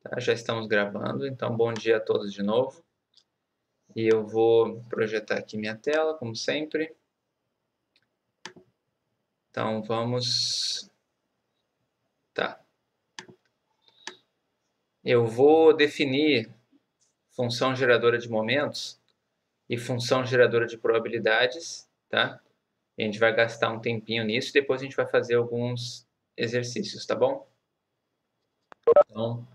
Tá? Já estamos gravando, então bom dia a todos de novo. E eu vou projetar aqui minha tela, como sempre. Então vamos... Tá. Eu vou definir função geradora de momentos e função geradora de probabilidades, tá? A gente vai gastar um tempinho nisso e depois a gente vai fazer alguns exercícios, tá bom? Então,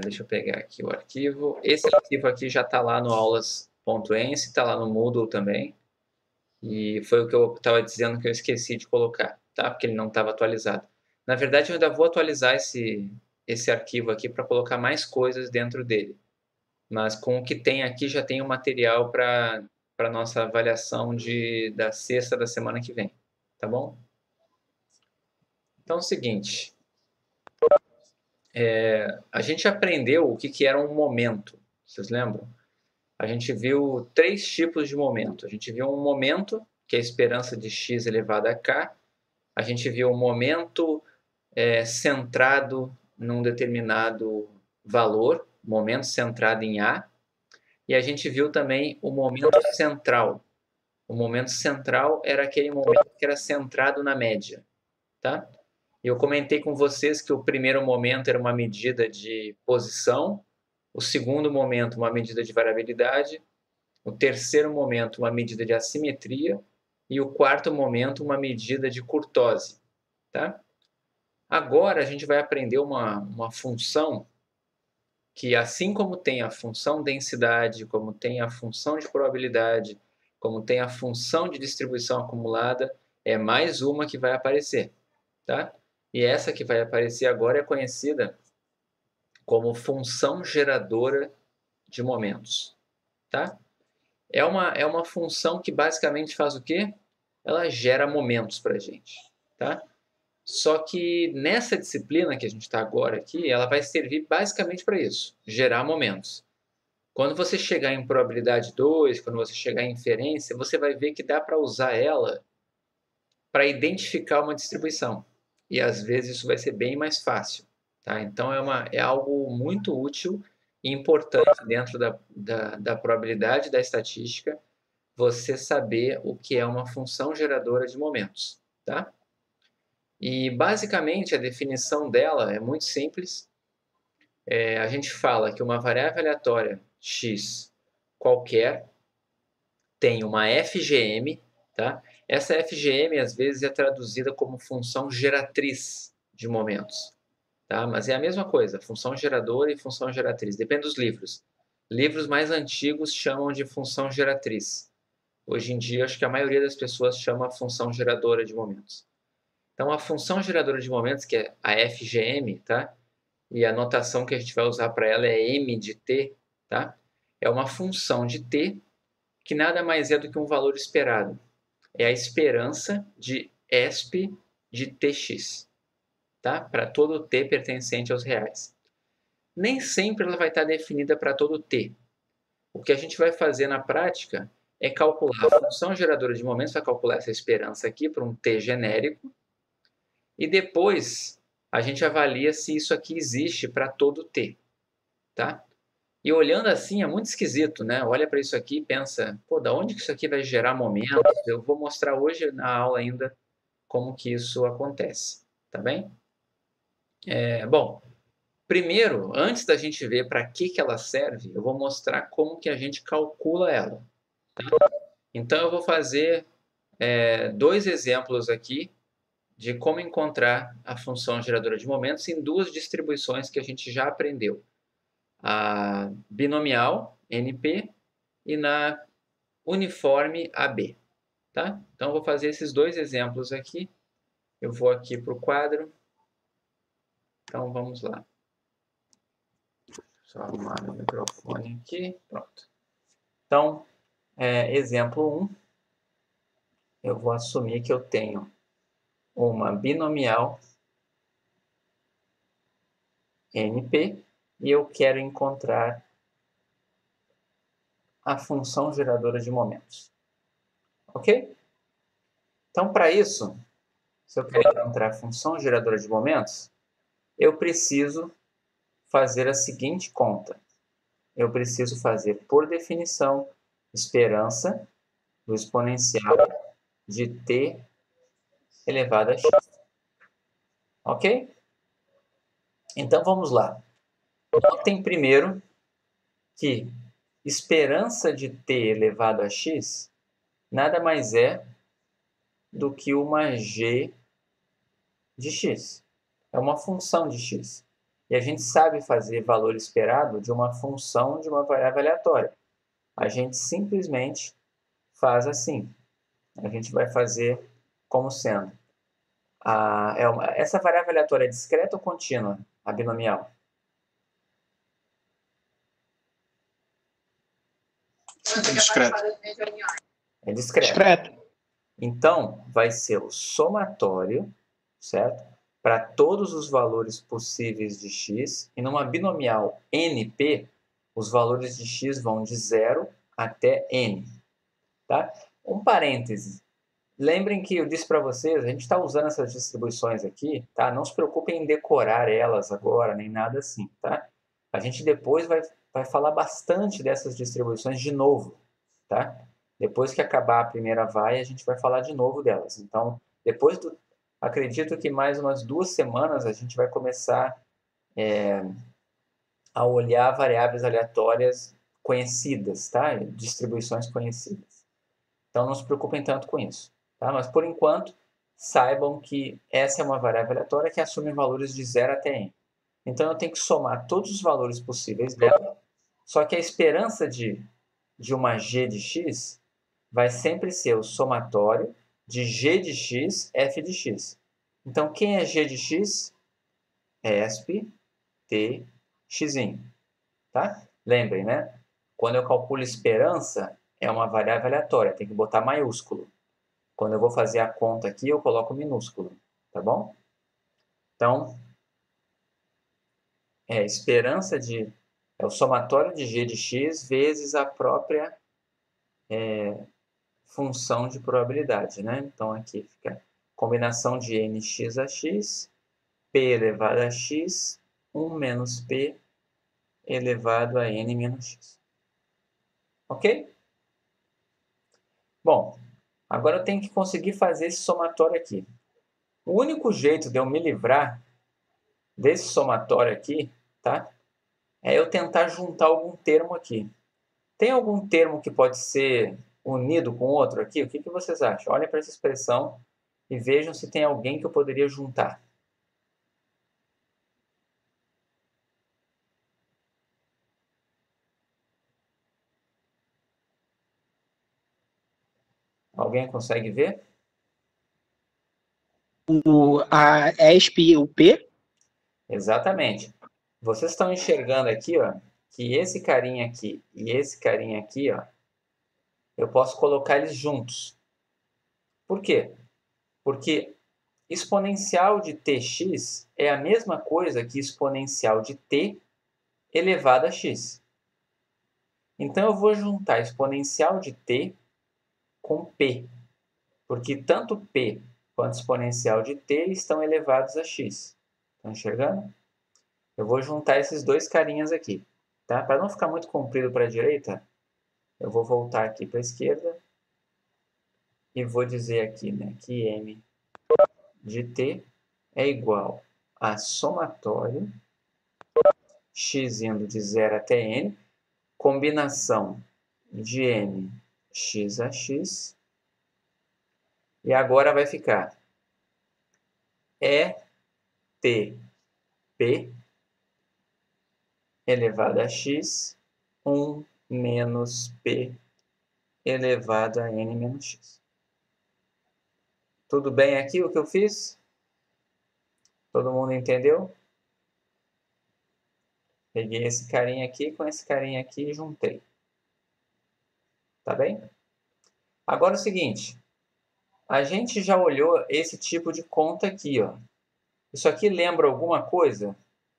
deixa eu pegar aqui o arquivo. Esse arquivo aqui já está lá no aulas.ence, está lá no Moodle também. E foi o que eu estava dizendo que eu esqueci de colocar, tá? Porque ele não estava atualizado. Na verdade, eu ainda vou atualizar esse arquivo aqui para colocar mais coisas dentro dele. Mas com o que tem aqui, já tem o material para a nossa avaliação da sexta da semana que vem, tá bom? Então é o seguinte, a gente aprendeu o que era um momento, vocês lembram? A gente viu 3 tipos de momento. A gente viu um momento, que é a esperança de x elevado a k. A gente viu um momento centrado num determinado valor, momento centrado em A. E a gente viu também o momento central. O momento central era aquele momento que era centrado na média. Tá? Eu comentei com vocês que o primeiro momento era uma medida de posição, o segundo momento uma medida de variabilidade, o terceiro momento uma medida de assimetria e o quarto momento uma medida de curtose. Tá? Agora a gente vai aprender uma função que, assim como tem a função densidade, como tem a função de probabilidade, como tem a função de distribuição acumulada, é mais uma que vai aparecer. Tá? E essa que vai aparecer agora é conhecida como função geradora de momentos. Tá? É uma função que basicamente faz o quê? Ela gera momentos para a gente. Tá? Só que nessa disciplina que a gente está agora aqui, ela vai servir basicamente para isso, gerar momentos. Quando você chegar em probabilidade 2, quando você chegar em inferência, você vai ver que dá para usar ela para identificar uma distribuição. E às vezes isso vai ser bem mais fácil. Tá? Então é algo muito útil e importante dentro da probabilidade da estatística você saber o que é uma função geradora de momentos. Tá? E basicamente a definição dela é muito simples. A gente fala que uma variável aleatória x qualquer tem uma FGM, tá? Essa FGM às vezes é traduzida como função geratriz de momentos, tá? Mas é a mesma coisa, função geradora e função geratriz, depende dos livros. Livros mais antigos chamam de função geratriz. Hoje em dia, acho que a maioria das pessoas chama função geradora de momentos. Então, a função geradora de momentos, que é a FGM, tá? E a notação que a gente vai usar para ela é M de t, tá? É uma função de t que nada mais é do que um valor esperado. É a esperança de ESP de tx, tá? Para todo t pertencente aos reais. Nem sempre ela vai estar definida para todo t. O que a gente vai fazer na prática é calcular a função geradora de momentos, vai calcular essa esperança aqui para um t genérico, e depois a gente avalia se isso aqui existe para todo t, tá? E olhando assim é muito esquisito, né? Olha para isso aqui e pensa, pô, da onde que isso aqui vai gerar momentos? Eu vou mostrar hoje na aula ainda como que isso acontece, tá bem? Bom, primeiro, antes da gente ver para que ela serve, eu vou mostrar como que a gente calcula ela. Tá? Então eu vou fazer 2 exemplos aqui de como encontrar a função geradora de momentos em 2 distribuições que a gente já aprendeu. A binomial, NP, e na uniforme AB. Tá? Então, eu vou fazer esses 2 exemplos aqui. Eu vou aqui para o quadro. Então, vamos lá. Só arrumar meu microfone aqui. Pronto. Então, exemplo 1. Eu vou assumir que eu tenho uma binomial NP e eu quero encontrar a função geradora de momentos. Ok? Então, para isso, se eu quero encontrar a função geradora de momentos, eu preciso fazer a seguinte conta. Eu preciso fazer, por definição, esperança do exponencial de t elevado a x. Ok? Então, vamos lá. Notem primeiro que esperança de t elevado a x nada mais é do que uma g de x. É uma função de x. E a gente sabe fazer valor esperado de uma função de uma variável aleatória. A gente simplesmente faz assim. A gente vai fazer como sendo. Essa variável aleatória é discreta ou contínua, a binomial? Discreto. É discreta. Discreto. Então, vai ser o somatório, certo? Para todos os valores possíveis de x. E numa binomial NP, os valores de x vão de 0 até n. Tá? Um parêntese. Lembrem que eu disse para vocês, a gente está usando essas distribuições aqui, tá? Não se preocupem em decorar elas agora, nem nada assim, tá? A gente depois vai falar bastante dessas distribuições de novo, tá? Depois que acabar a primeira vai, a gente vai falar de novo delas. Então, acredito que mais umas 2 semanas a gente vai começar a olhar variáveis aleatórias conhecidas, tá? Distribuições conhecidas. Então, não se preocupem tanto com isso. Tá? Mas, por enquanto, saibam que essa é uma variável aleatória que assume valores de 0 até n. Então, eu tenho que somar todos os valores possíveis dela, só que a esperança de uma g de x vai sempre ser o somatório de g de x, f de x. Então, quem é g de x? Esp t x. Tá? Lembrem, né? Quando eu calculo esperança, é uma variável aleatória, tem que botar maiúsculo. Quando eu vou fazer a conta aqui, eu coloco minúsculo, tá bom? Então, esperança é o somatório de g de x vezes a própria função de probabilidade, né? Então, aqui fica combinação de nx a x, p elevado a x, 1 menos p elevado a n menos x. Ok? Bom, agora eu tenho que conseguir fazer esse somatório aqui. O único jeito de eu me livrar desse somatório aqui, tá? É eu tentar juntar algum termo aqui. Tem algum termo que pode ser unido com outro aqui? O que vocês acham? Olhem para essa expressão e vejam se tem alguém que eu poderia juntar. Alguém consegue ver? A ESP e o P? Exatamente. Vocês estão enxergando aqui, ó, que esse carinha aqui e esse carinha aqui, ó, eu posso colocar eles juntos. Por quê? Porque exponencial de tx é a mesma coisa que exponencial de t elevado a x. Então, eu vou juntar exponencial de t com p, porque tanto p quanto exponencial de t estão elevados a x. Estão enxergando? Eu vou juntar esses dois carinhas aqui. Tá? Para não ficar muito comprido para a direita, eu vou voltar aqui para a esquerda e vou dizer aqui, né, que m de t é igual a somatório x indo de 0 até n, combinação de n x a x, e agora vai ficar ETP elevado a x, 1 menos p elevado a n menos x. Tudo bem aqui o que eu fiz? Todo mundo entendeu? Peguei esse carinha aqui com esse carinha aqui e juntei. Tá bem? Agora é o seguinte. A gente já olhou esse tipo de conta aqui, ó. Isso aqui lembra alguma coisa?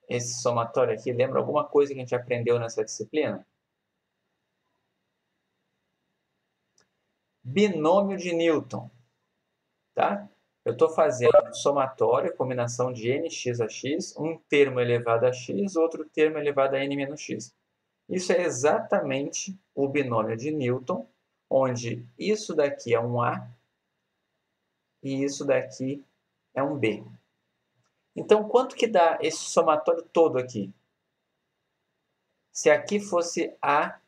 Esse somatório aqui lembra alguma coisa que a gente aprendeu nessa disciplina? Binômio de Newton. Tá? Eu estou fazendo um somatório, combinação de nx a x, um termo elevado a x, outro termo elevado a n menos x. Isso é exatamente o binômio de Newton, onde isso daqui é um A e isso daqui é um B. Então, quanto que dá esse somatório todo aqui? Se aqui fosse A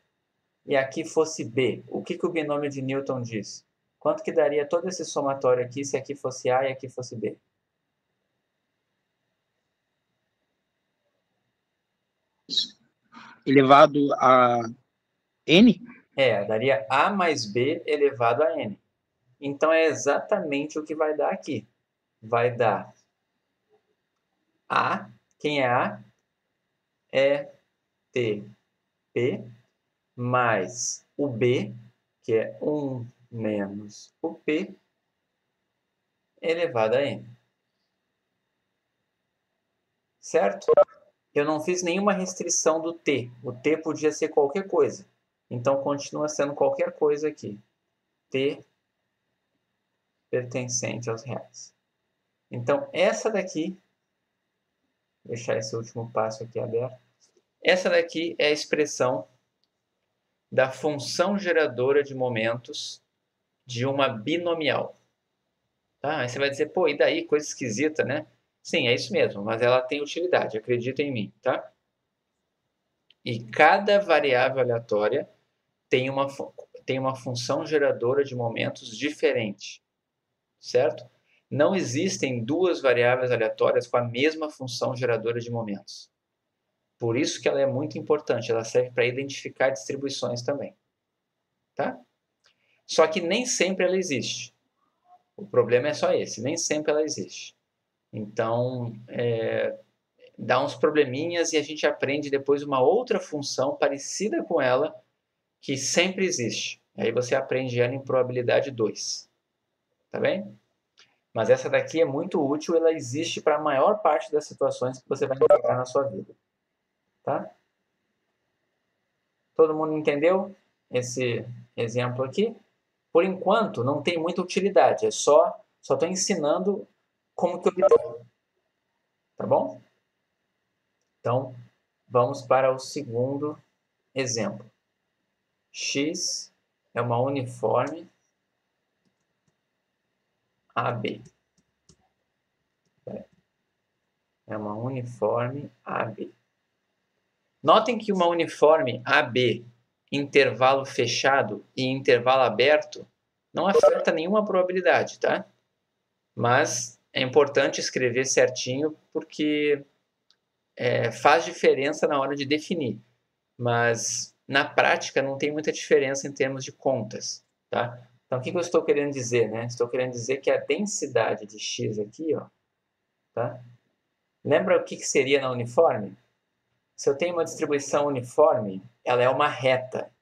e aqui fosse B, o que o binômio de Newton diz? Quanto que daria todo esse somatório aqui se aqui fosse A e aqui fosse B? Elevado a N? Daria A mais B elevado a N. Então, é exatamente o que vai dar aqui. Vai dar A, quem é A? É TP, mais o B, que é 1 menos o P, elevado a N. Certo? Eu não fiz nenhuma restrição do T. O T podia ser qualquer coisa. Então, continua sendo qualquer coisa aqui. T pertencente aos reais. Então, essa daqui, vou deixar esse último passo aqui aberto. Essa daqui é a expressão da função geradora de momentos de uma binomial. Tá? Aí você vai dizer, pô, e daí? Coisa esquisita, né? Sim, é isso mesmo, mas ela tem utilidade, acredita em mim, tá? E cada variável aleatória tem uma função geradora de momentos diferente, certo? Não existem duas variáveis aleatórias com a mesma função geradora de momentos. Por isso que ela é muito importante, ela serve para identificar distribuições também, tá? Só que nem sempre ela existe. O problema é só esse, nem sempre ela existe. Então, dá uns probleminhas e a gente aprende depois uma outra função parecida com ela que sempre existe. Aí você aprende ela em probabilidade 2. Tá bem? Mas essa daqui é muito útil, ela existe para a maior parte das situações que você vai encontrar na sua vida. Tá? Todo mundo entendeu esse exemplo aqui? Por enquanto, não tem muita utilidade, é só estou ensinando como que obter. Tá bom? Então, vamos para o segundo exemplo. X é uma uniforme AB. É uma uniforme AB. Notem que uma uniforme AB, intervalo fechado e intervalo aberto, não afeta nenhuma probabilidade, tá? Mas é importante escrever certinho porque faz diferença na hora de definir. Mas na prática não tem muita diferença em termos de contas, tá? Então, o que eu estou querendo dizer, né? Estou querendo dizer que a densidade de X aqui, ó, tá? Lembra o que seria na uniforme? Se eu tenho uma distribuição uniforme, ela é uma reta,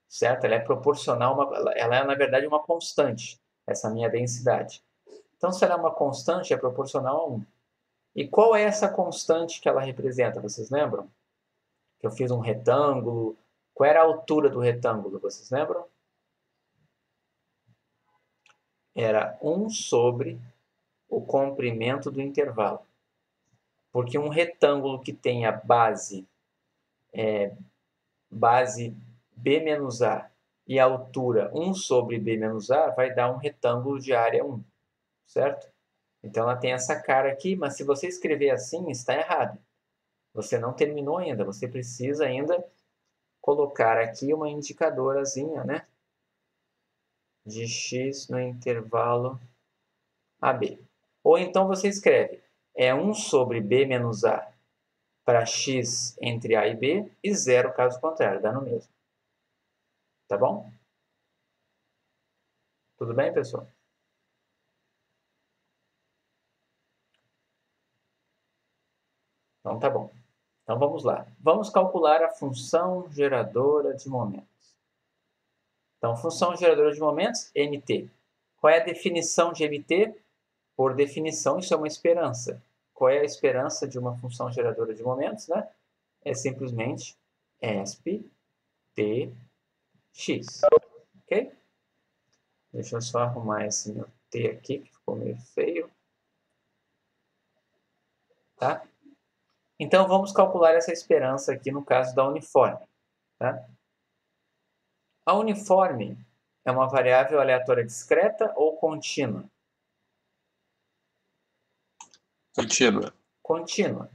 certo? Ela é proporcional, ela é, na verdade, uma constante, essa minha densidade. Então, se ela é uma constante, é proporcional a 1. E qual é essa constante que ela representa? Vocês lembram? Que eu fiz um retângulo. Qual era a altura do retângulo? Vocês lembram? Era 1 sobre o comprimento do intervalo. Porque um retângulo que tenha base B menos A e a altura 1 sobre B menos A vai dar um retângulo de área 1, certo? Então ela tem essa cara aqui, mas se você escrever assim, está errado. Você não terminou ainda, você precisa ainda colocar aqui uma indicadorazinha, né? De x no intervalo AB. Ou então você escreve, 1 sobre B menos A para x entre A e B e 0 caso contrário, dá no mesmo. Tá bom? Tudo bem, pessoal? Então tá bom. Então vamos lá. Vamos calcular a função geradora de momentos. Então, função geradora de momentos, MT. Qual é a definição de MT? Por definição, isso é uma esperança. Qual é a esperança de uma função geradora de momentos, né? É simplesmente ESP TX. Ok? Deixa eu só arrumar esse meu T aqui, que ficou meio feio. Tá? Então, vamos calcular essa esperança aqui no caso da uniforme. Tá? A uniforme é uma variável aleatória discreta ou contínua? Contínua. Contínua.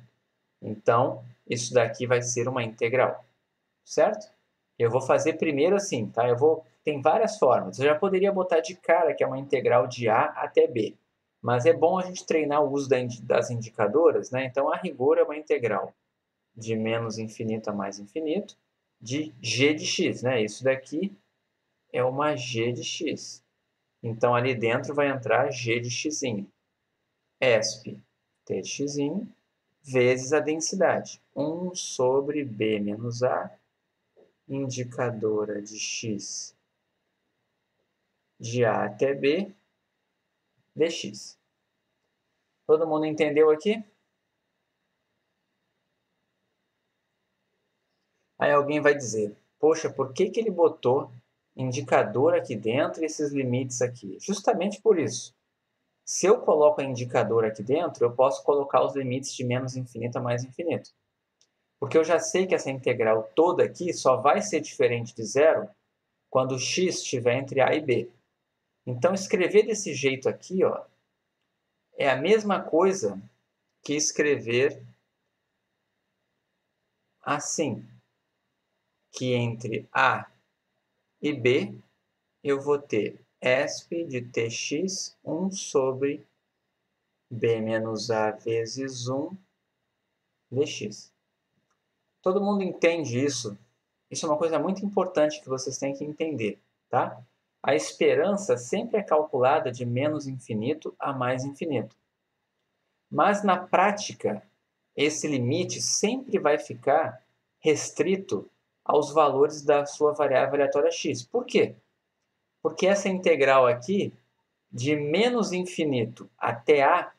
Então, isso daqui vai ser uma integral, certo? Eu vou fazer primeiro assim, tá? Tem várias formas. Eu já poderia botar de cara que é uma integral de A até B. Mas é bom a gente treinar o uso das indicadoras, né? Então, a rigor é uma integral de menos infinito a mais infinito de g de x, né? Isso daqui é uma g de x. Então, ali dentro vai entrar g de x, esp t de x, vezes a densidade. 1 sobre b menos a, indicadora de x de a até b, dx. Todo mundo entendeu aqui? Aí alguém vai dizer, poxa, por que ele botou indicador aqui dentro e esses limites aqui? Justamente por isso. Se eu coloco a indicador aqui dentro, eu posso colocar os limites de menos infinito a mais infinito. Porque eu já sei que essa integral toda aqui só vai ser diferente de zero quando x estiver entre a e b. Então, escrever desse jeito aqui, ó, é a mesma coisa que escrever assim, que entre a e b eu vou ter esp de tx 1 sobre b menos a vezes 1 dx. Todo mundo entende isso? Isso é uma coisa muito importante que vocês têm que entender, tá? A esperança sempre é calculada de menos infinito a mais infinito. Mas na prática, esse limite sempre vai ficar restrito aos valores da sua variável aleatória x. Por quê? Porque essa integral aqui, de menos infinito até a,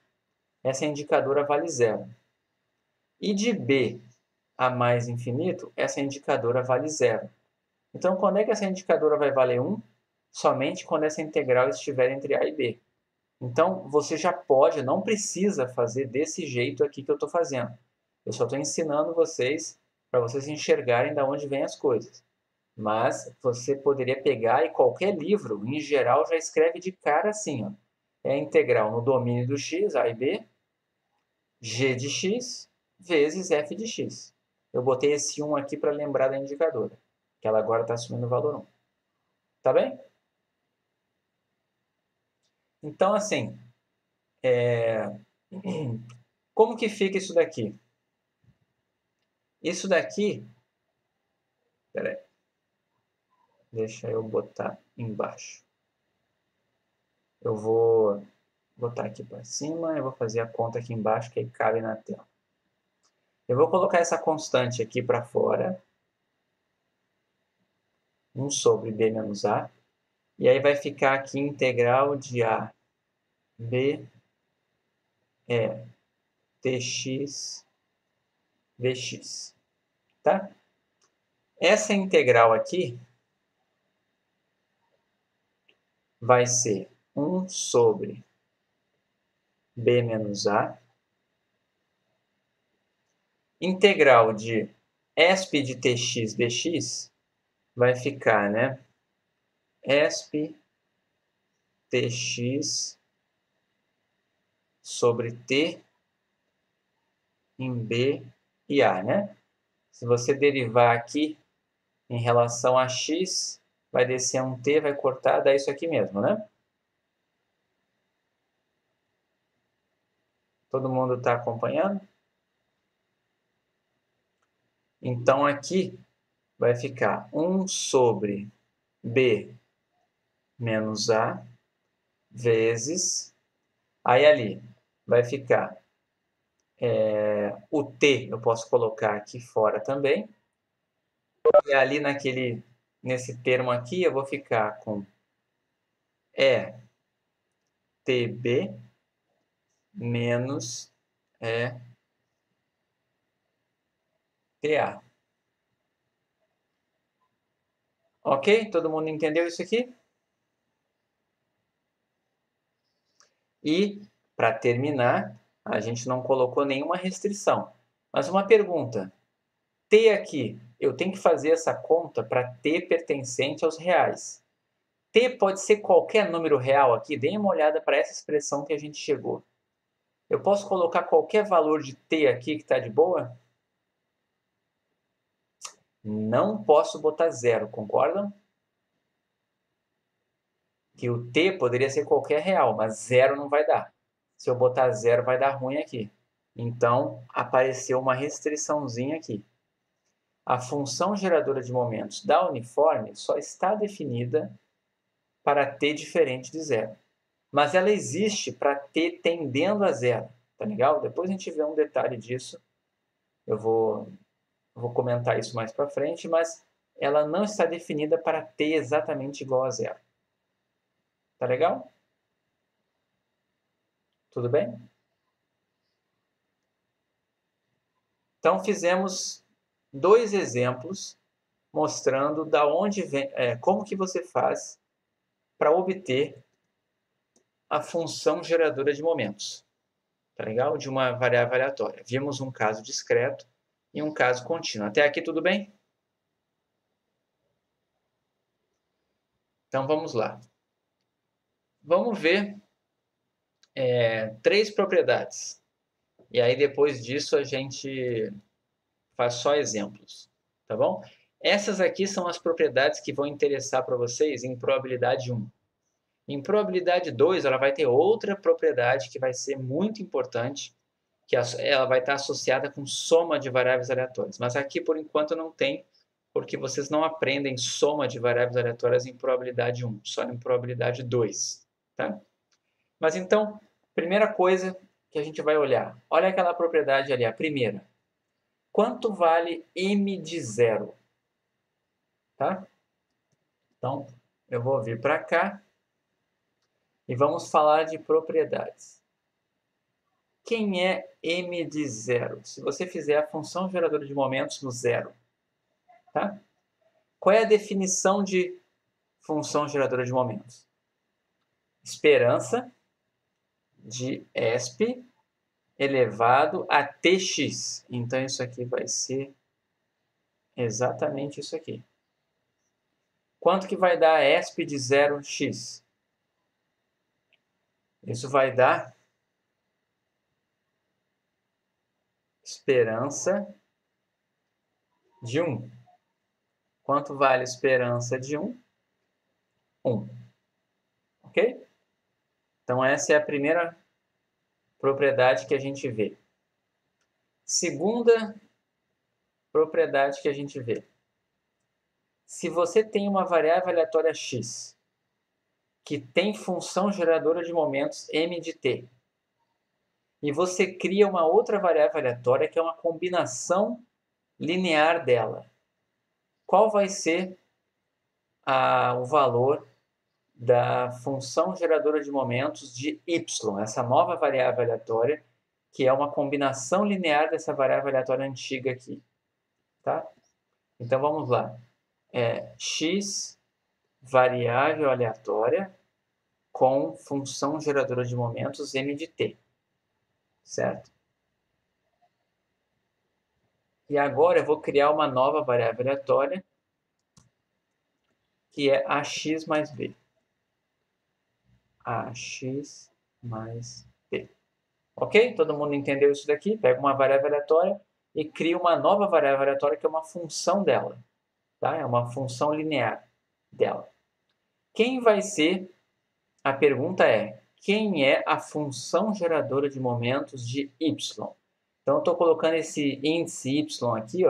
essa indicadora vale zero. E de b a mais infinito, essa indicadora vale zero. Então, quando é que essa indicadora vai valer 1? Somente quando essa integral estiver entre a e b. Então, você já pode, não precisa fazer desse jeito aqui que eu estou fazendo. Eu só estou ensinando vocês, para vocês enxergarem de onde vêm as coisas. Mas você poderia pegar e qualquer livro, em geral, já escreve de cara assim, ó. É a integral no domínio do x, a e b, g de x vezes f de x. Eu botei esse 1 aqui para lembrar da indicadora, que ela agora está assumindo o valor 1. Tá bem? Então, assim, como que fica isso daqui? Isso daqui, peraí, deixa eu botar embaixo. Eu vou botar aqui para cima, eu vou fazer a conta aqui embaixo, que aí cabe na tela. Eu vou colocar essa constante aqui para fora, 1 sobre b menos a, e aí vai ficar aqui integral de a, b, tx, dx. Tá? Essa integral aqui vai ser 1 sobre b menos a, integral de esp de tx dx vai ficar, né? Esp tx sobre t em b e a, né? Se você derivar aqui em relação a x, vai descer um t, vai cortar, dá isso aqui mesmo, né? Todo mundo está acompanhando? Então, aqui vai ficar 1 sobre b menos a vezes... Aí, ali, vai ficar o t, eu posso colocar aqui fora também. E ali nesse termo aqui, eu vou ficar com tb menos ta. Ok? Todo mundo entendeu isso aqui? E, para terminar, a gente não colocou nenhuma restrição. Mas uma pergunta. T aqui, eu tenho que fazer essa conta para T pertencente aos reais. T pode ser qualquer número real aqui. Dê uma olhada para essa expressão que a gente chegou. Eu posso colocar qualquer valor de T aqui que está de boa? Não posso botar zero, concordam? Que o T poderia ser qualquer real, mas zero não vai dar. Se eu botar zero, vai dar ruim aqui. Então, apareceu uma restriçãozinha aqui. A função geradora de momentos da uniforme só está definida para T diferente de zero. Mas ela existe para T tendendo a zero. Tá legal? Depois a gente vê um detalhe disso. Eu vou comentar isso mais para frente, mas ela não está definida para T exatamente igual a zero. Tá legal? Tudo bem? Então, fizemos 2 exemplos mostrando da onde vem, como que você faz para obter a função geradora de momentos. Tá legal? De uma variável aleatória. Vimos um caso discreto e um caso contínuo. Até aqui tudo bem? Então vamos lá. Vamos ver 3 propriedades. E aí depois disso a gente faz só exemplos. Tá bom? Essas aqui são as propriedades que vão interessar para vocês em probabilidade 1. Em probabilidade 2, ela vai ter outra propriedade que vai ser muito importante, que ela vai estar associada com soma de variáveis aleatórias. Mas aqui, por enquanto, não tem, porque vocês não aprendem soma de variáveis aleatórias em probabilidade 1, só em probabilidade 2. Tá? Mas então, primeira coisa que a gente vai olhar. Olha aquela propriedade ali, a primeira. Quanto vale m de zero? Tá? Então, eu vou vir para cá e vamos falar de propriedades. Quem é m de zero? Se você fizer a função geradora de momentos no zero. Tá? Qual é a definição de função geradora de momentos? Esperança de ESP elevado a tx. Então, isso aqui vai ser exatamente isso aqui. Quanto que vai dar ESP de 0x? Isso vai dar esperança de 1. Quanto vale a esperança de 1? 1. Ok? Então, essa é a primeira propriedade que a gente vê. Segunda propriedade que a gente vê. Se você tem uma variável aleatória x que tem função geradora de momentos m de t, e você cria uma outra variável aleatória que é uma combinação linear dela, qual vai ser o valor da função geradora de momentos de y, essa nova variável aleatória, que é uma combinação linear dessa variável aleatória antiga aqui. Tá? Então, vamos lá. X variável aleatória com função geradora de momentos m de t. Certo? E agora eu vou criar uma nova variável aleatória, que é ax mais b. Ax mais b. Ok? Todo mundo entendeu isso daqui? Pega uma variável aleatória e cria uma nova variável aleatória que é uma função dela. Tá? É uma função linear dela. Quem vai ser... A pergunta é, quem é a função geradora de momentos de y? Então, eu estou colocando esse índice y aqui,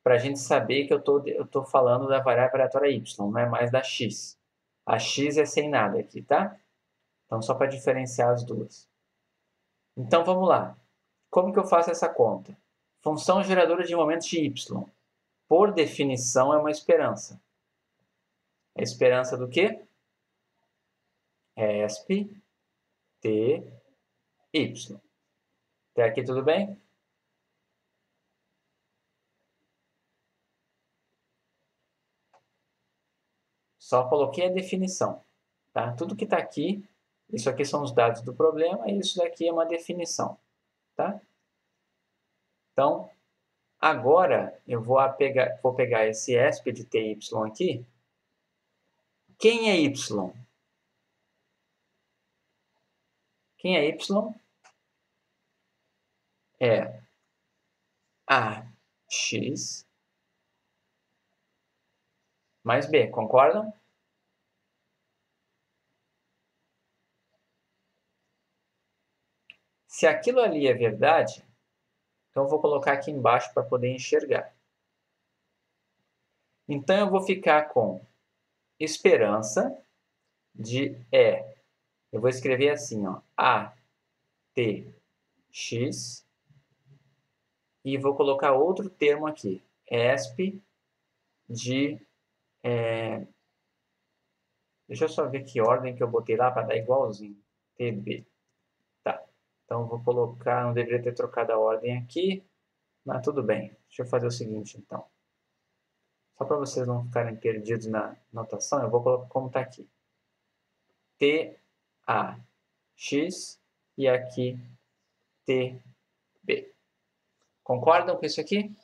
para a gente saber que eu estou falando da variável aleatória y, não é mais da x. A x é sem nada aqui, tá? Então, só para diferenciar as duas. Então, vamos lá. Como que eu faço essa conta? Função geradora de momentos de y. Por definição, é uma esperança. A esperança do quê? ESP T y. Até aqui tudo bem? Só coloquei a definição. Tá? Tudo que está aqui Isso aqui são os dados do problema e isso daqui é uma definição, tá? Então, agora eu vou pegar esse ESP de TY aqui. Quem é Y? Quem é Y? É AX mais B, concordam? Se aquilo ali é verdade, então eu vou colocar aqui embaixo para poder enxergar. Então eu vou ficar com esperança de E. Eu vou escrever assim, ó, ATX, e vou colocar outro termo aqui, ESP de... deixa eu só ver que ordem que eu botei lá para dar igualzinho. TB. Tá. Então eu vou colocar, não deveria ter trocado a ordem aqui, mas tudo bem. Deixa eu fazer o seguinte, então. Só para vocês não ficarem perdidos na notação, eu vou colocar como está aqui. TAX e aqui TB. Concordam com isso aqui?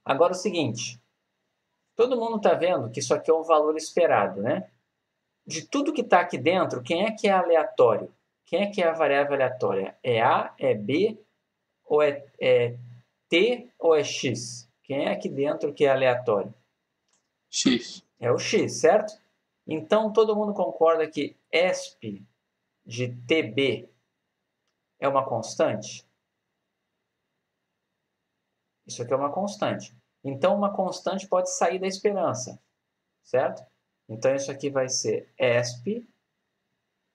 Agora o seguinte. Todo mundo está vendo que isso aqui é um valor esperado, né? De tudo que está aqui dentro, quem é que é aleatório? Quem é que é a variável aleatória? É A, é B, ou é T, ou é X? Quem é aqui dentro que é aleatório? X. É o X, certo? Então, todo mundo concorda que ESP de TB é uma constante? Isso aqui é uma constante. Então, uma constante pode sair da esperança, certo? Então, isso aqui vai ser ESP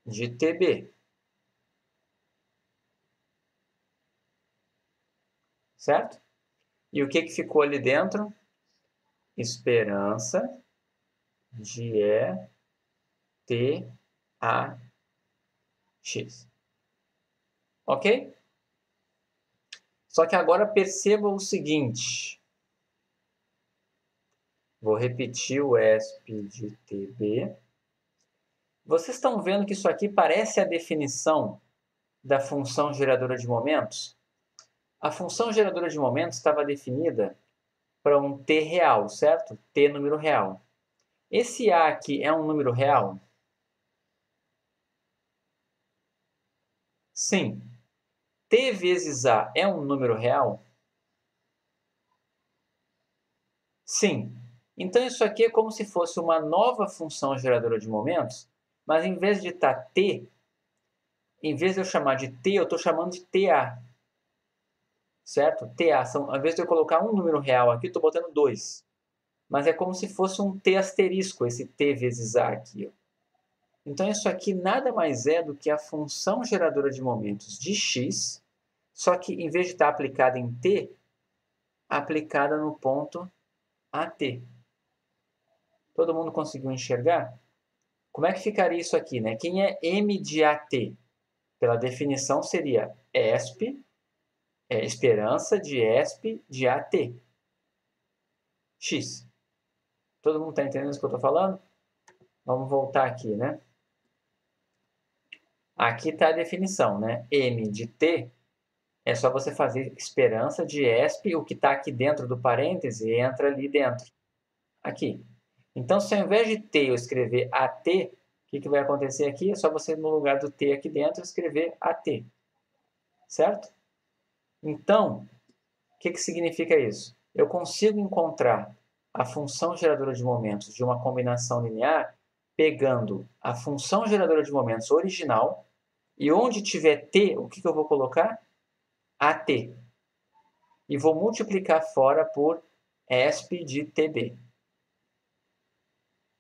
de TB. Certo? E o que ficou ali dentro? Esperança de ETAX. Ok? Só que agora perceba o seguinte. Vou repetir o ESP de TB. Vocês estão vendo que isso aqui parece a definição da função geradora de momentos? A função geradora de momentos estava definida para um t real, certo? T número real. Esse A aqui é um número real? Sim. T vezes A é um número real? Sim. Então, isso aqui é como se fosse uma nova função geradora de momentos, mas em vez de estar T, em vez de eu chamar de T, eu estou chamando de TA. Certo? TA, ao invés de eu colocar um número real aqui, eu estou botando 2. Mas é como se fosse um T asterisco, esse T vezes A aqui. Ó. Então, isso aqui nada mais é do que a função geradora de momentos de x, só que em vez de estar aplicada em T, aplicada no ponto AT. Todo mundo conseguiu enxergar? Como é que ficaria isso aqui, né? Quem é M de AT? Pela definição seria ESP, esperança de ESP de AT. X. Todo mundo está entendendo o que eu estou falando? Vamos voltar aqui, né? Aqui está a definição, né? M de T é só você fazer esperança de ESP, o que está aqui dentro do parêntese entra ali dentro. Aqui. Então, se ao invés de T eu escrever AT, o que vai acontecer aqui? É só você, no lugar do T aqui dentro, escrever AT. Certo? Então, o que significa isso? Eu consigo encontrar a função geradora de momentos de uma combinação linear pegando a função geradora de momentos original e onde tiver T, o que eu vou colocar? AT. E vou multiplicar fora por ESP de TB.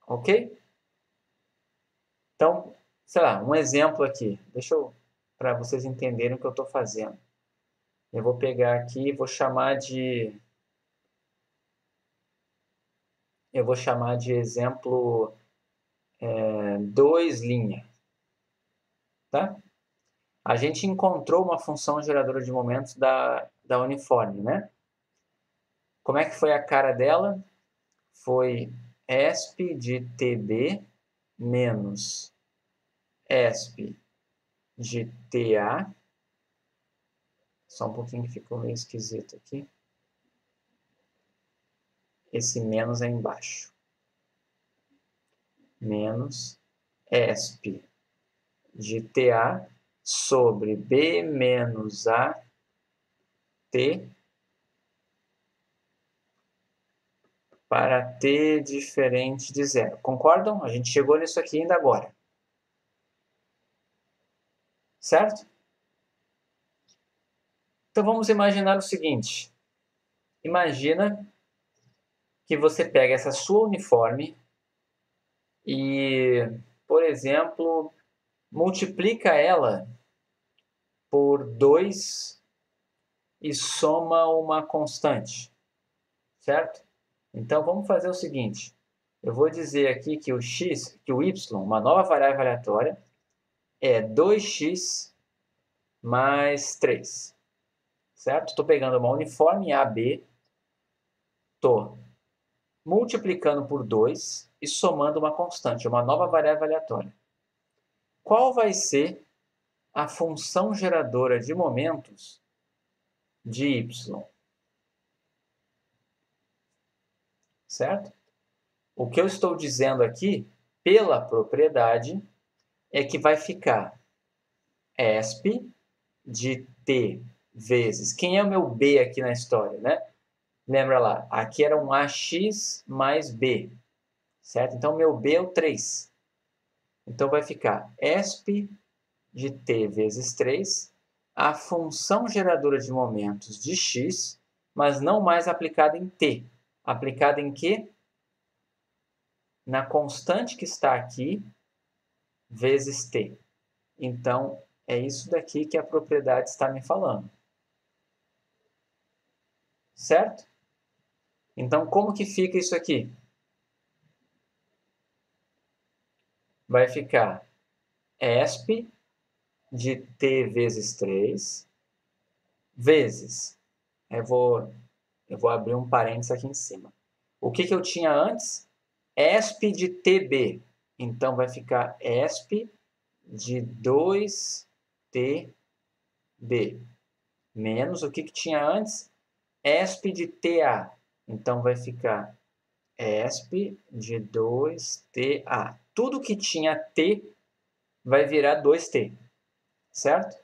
Ok? Então, sei lá, um exemplo aqui. Deixa eu, para vocês entenderem o que eu estou fazendo. Eu vou pegar aqui e vou chamar de... Eu vou chamar de exemplo 2 linha. Tá? A gente encontrou uma função geradora de momentos da uniforme, né? Como é que foi a cara dela? Foi ESP de TB menos ESP de TA. Só um pouquinho que ficou meio esquisito aqui. Esse menos é embaixo. Menos ESP de TA sobre B menos AT para T diferente de zero. Concordam? A gente chegou nisso aqui ainda agora. Certo? Então vamos imaginar o seguinte. Imagina que você pega essa sua uniforme e, por exemplo, multiplica ela por 2 e soma uma constante, certo? Então vamos fazer o seguinte, eu vou dizer aqui que o x, que o y, uma nova variável aleatória, é 2x mais 3, certo? Estou pegando uma uniforme AB, estou multiplicando por 2 e somando uma constante, uma nova variável aleatória. Qual vai ser a função geradora de momentos de y? Certo? O que eu estou dizendo aqui, pela propriedade, é que vai ficar ESP de t vezes... Quem é o meu b aqui na história, né? Lembra lá, aqui era um ax mais b, certo? Então, meu b é o 3. Então, vai ficar ESP de t vezes 3, a função geradora de momentos de x, mas não mais aplicada em t. Aplicada em quê? Na constante que está aqui, vezes t. Então, é isso daqui que a propriedade está me falando. Certo? Então, como que fica isso aqui? Vai ficar ESP de t vezes 3 vezes... Eu vou abrir um parênteses aqui em cima. O que eu tinha antes? ESP de TB. Então, vai ficar ESP de 2TB. Menos o que tinha antes? ESP de TA. Então, vai ficar ESP de 2TA. Tudo que tinha T vai virar 2T. Certo?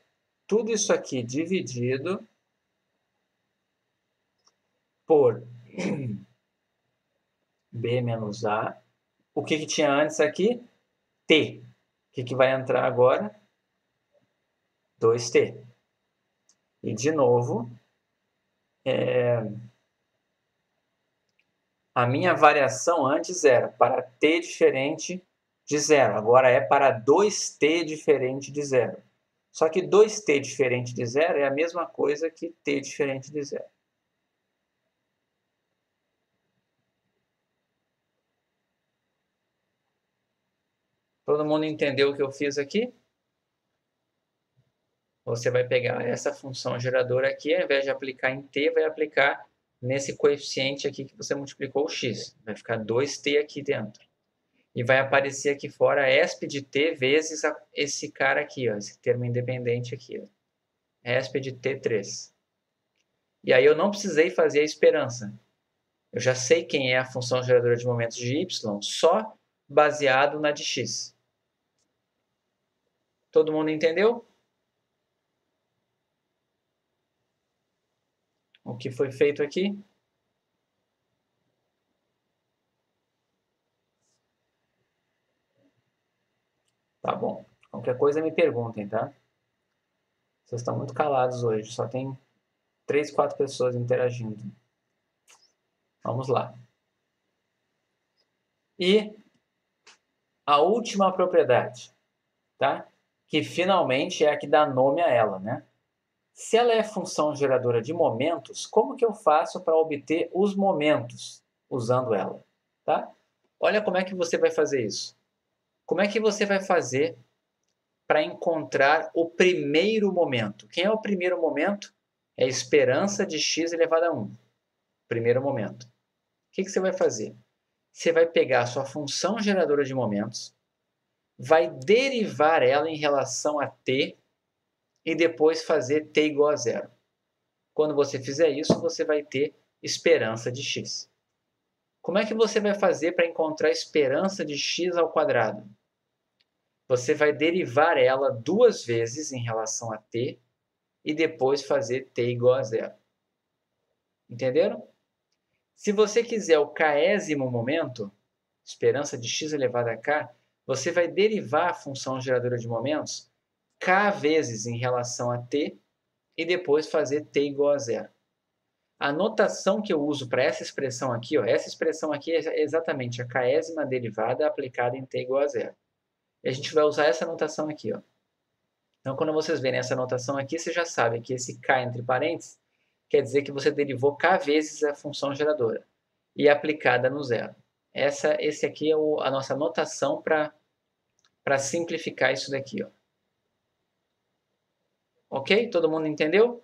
Tudo isso aqui dividido por B menos A. O que tinha antes aqui? T. O que vai entrar agora? 2T. E, de novo, a minha variação antes era para T diferente de zero. Agora é para 2T diferente de zero. Só que 2T diferente de zero é a mesma coisa que T diferente de zero. Todo mundo entendeu o que eu fiz aqui? Você vai pegar essa função geradora aqui, ao invés de aplicar em t, vai aplicar nesse coeficiente aqui que você multiplicou o x. Vai ficar 2t aqui dentro. E vai aparecer aqui fora ESP de t vezes esse cara aqui, ó, esse termo independente aqui. Ó. ESP de t3. E aí eu não precisei fazer a esperança. Eu já sei quem é a função geradora de momentos de y, só baseado na de x. Todo mundo entendeu? O que foi feito aqui? Tá bom. Qualquer coisa me perguntem, tá? Vocês estão muito calados hoje. Só tem 3, 4 pessoas interagindo. Vamos lá. E a última propriedade, tá? Que finalmente é a que dá nome a ela, né? Se ela é função geradora de momentos, como que eu faço para obter os momentos usando ela? Tá? Olha como é que você vai fazer isso. Como é que você vai fazer para encontrar o primeiro momento? Quem é o primeiro momento? É a esperança de x elevado a 1. Primeiro momento. O que você vai fazer? você vai pegar a sua função geradora de momentos, vai derivar ela em relação a t e depois fazer t igual a zero. Quando você fizer isso, você vai ter esperança de x. Como é que você vai fazer para encontrar a esperança de x ao quadrado? Você vai derivar ela 2 vezes em relação a t e depois fazer t igual a zero. Entenderam? Se você quiser o késimo momento, esperança de x elevado a k, você vai derivar a função geradora de momentos k vezes em relação a t e depois fazer t igual a zero. A notação que eu uso para essa expressão aqui, ó, essa expressão aqui é exatamente a késima derivada aplicada em t igual a zero. E a gente vai usar essa notação aqui. Ó. Então, quando vocês verem essa notação aqui, vocês já sabem que esse k entre parênteses quer dizer que você derivou k vezes a função geradora e aplicada no zero. Esse aqui é a nossa notação para simplificar isso daqui. Ó. Ok? Todo mundo entendeu?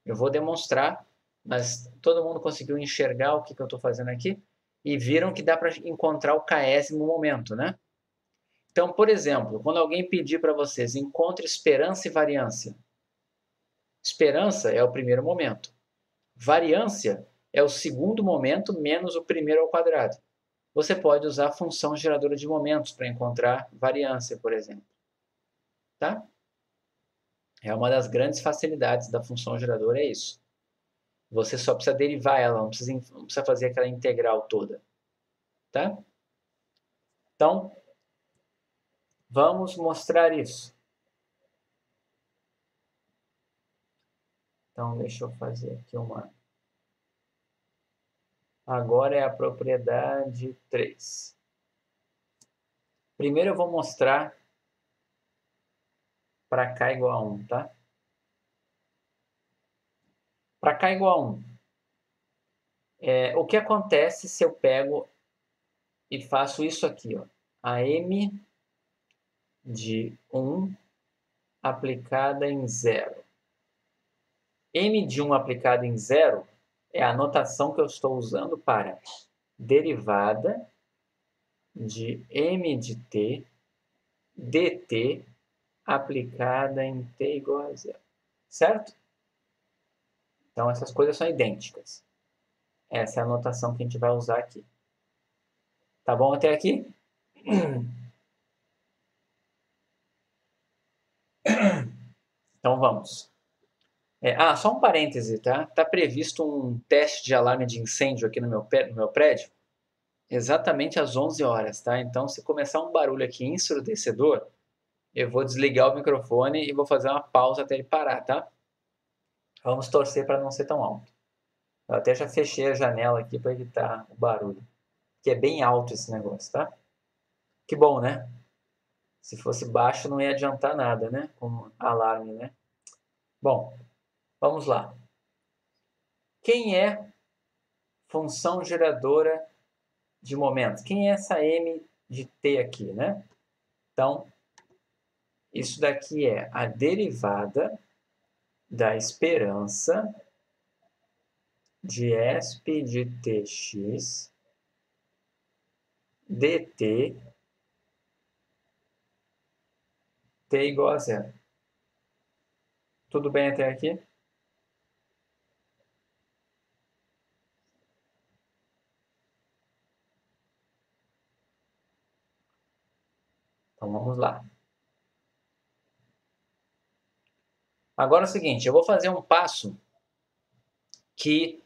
Eu vou demonstrar, mas todo mundo conseguiu enxergar o que eu estou fazendo aqui? E viram que dá para encontrar o késimo momento, né? Então, por exemplo, quando alguém pedir para vocês, encontre esperança e variância. Esperança é o primeiro momento. Variância é o segundo momento menos o primeiro ao quadrado. Você pode usar a função geradora de momentos para encontrar variância, por exemplo. Tá? É uma das grandes facilidades da função geradora, é isso. Você só precisa derivar ela, não precisa fazer aquela integral toda. Tá? Então, vamos mostrar isso. Então, deixa eu fazer aqui uma... Agora é a propriedade 3. Primeiro eu vou mostrar para k igual a 1, tá? Para k igual a 1. O que acontece se eu pego e faço isso aqui, ó? A m de 1 aplicada em 0. M de 1 aplicada em 0 é a notação que eu estou usando para derivada de m de t dt aplicada em t igual a 0. Certo? Então, essas coisas são idênticas. Essa é a notação que a gente vai usar aqui. Tá bom até aqui? Então, vamos. Só um parêntese, tá? Está previsto um teste de alarme de incêndio aqui no meu prédio, exatamente às 11 horas, tá? Então, se começar um barulho aqui ensurdecedor, eu vou desligar o microfone e vou fazer uma pausa até ele parar, tá? Vamos torcer para não ser tão alto. Eu até já fechei a janela aqui para evitar o barulho, que é bem alto esse negócio, tá? Que bom, né? Se fosse baixo não ia adiantar nada, né? Com alarme, né? Bom, vamos lá. Quem é função geradora de momentos? Quem é essa m de t aqui, né? Então, isso daqui é a derivada da esperança de esp de tx dt t igual a 0. Tudo bem até aqui? Então vamos lá. Agora é o seguinte, eu vou fazer um passo que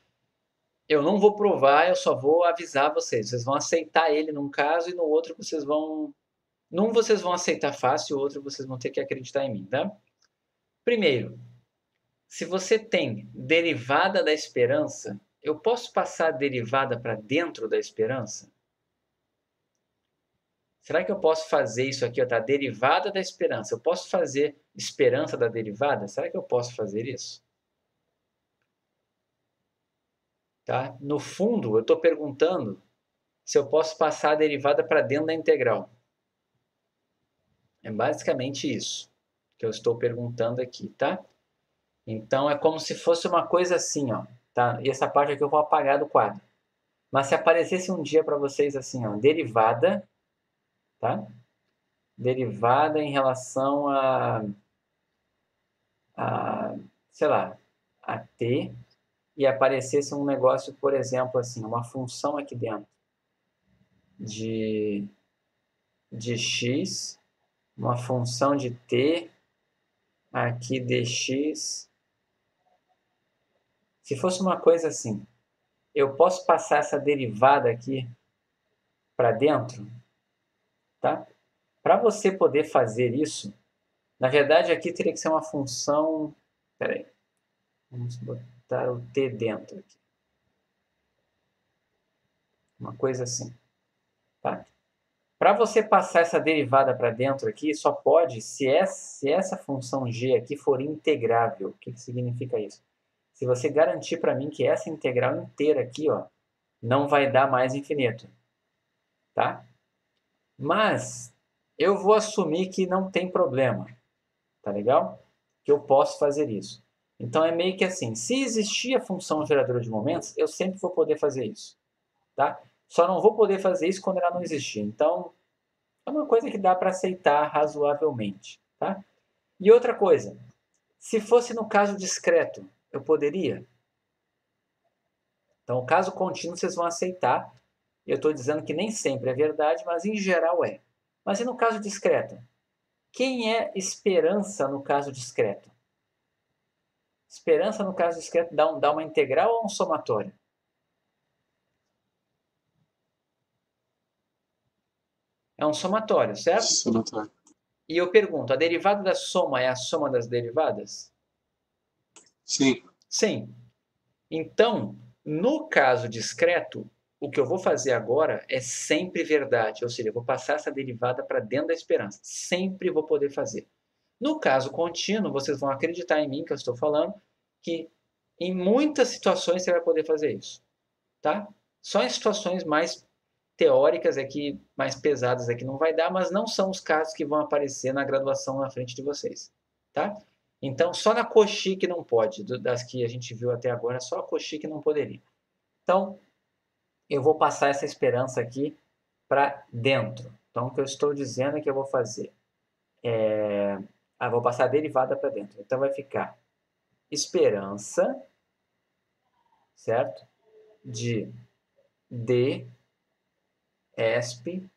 eu não vou provar, eu só vou avisar vocês. Vocês vão aceitar ele num caso e no outro vocês vão... Num vocês vão aceitar fácil, o outro vocês vão ter que acreditar em mim, tá? Primeiro, se você tem derivada da esperança, eu posso passar a derivada para dentro da esperança? Será que eu posso fazer isso aqui, ó, tá? Derivada da esperança. Eu posso fazer esperança da derivada? Será que eu posso fazer isso? Tá? No fundo, eu estou perguntando se eu posso passar a derivada para dentro da integral. É basicamente isso que eu estou perguntando aqui, tá? Então, é como se fosse uma coisa assim, ó. Tá? E essa parte aqui eu vou apagar do quadro. Mas se aparecesse um dia para vocês assim, ó, derivada, tá? Derivada em relação a, sei lá, a t, e aparecesse um negócio, por exemplo, assim, uma função aqui dentro de x, uma função de t aqui dx. Se fosse uma coisa assim, eu posso passar essa derivada aqui para dentro, tá? Para você poder fazer isso, na verdade aqui teria que ser uma função. Espera aí, vamos botar o t dentro aqui. Uma coisa assim, tá? Para você passar essa derivada para dentro aqui, só pode se essa função g aqui for integrável. O que significa isso? Se você garantir para mim que essa integral inteira aqui, ó, não vai dar mais infinito, tá? Mas eu vou assumir que não tem problema, tá legal? Que eu posso fazer isso. Então é meio que assim, se existir a função geradora de momentos, eu sempre vou poder fazer isso, tá? Só não vou poder fazer isso quando ela não existir. Então é uma coisa que dá para aceitar razoavelmente, tá? E outra coisa, se fosse no caso discreto, eu poderia? Então, o caso contínuo vocês vão aceitar. Eu estou dizendo que nem sempre é verdade, mas em geral é. Mas e no caso discreto? Quem é esperança no caso discreto? Esperança no caso discreto dá uma integral ou um somatório? É um somatório, certo? Somatório. E eu pergunto, a derivada da soma é a soma das derivadas? Sim. Sim. Então, no caso discreto, o que eu vou fazer agora é sempre verdade, ou seja, eu vou passar essa derivada para dentro da esperança. Sempre vou poder fazer. No caso contínuo, vocês vão acreditar em mim que eu estou falando, que em muitas situações você vai poder fazer isso, tá? Só em situações mais teóricas aqui, mais pesadas aqui não vai dar, mas não são os casos que vão aparecer na graduação na frente de vocês, tá? Então, só na Cauchy que não pode, das que a gente viu até agora, só a Cauchy que não poderia. Então, eu vou passar essa esperança aqui para dentro. Então, o que eu estou dizendo é que eu vou fazer vou passar a derivada para dentro. Então, vai ficar esperança, certo? De d esp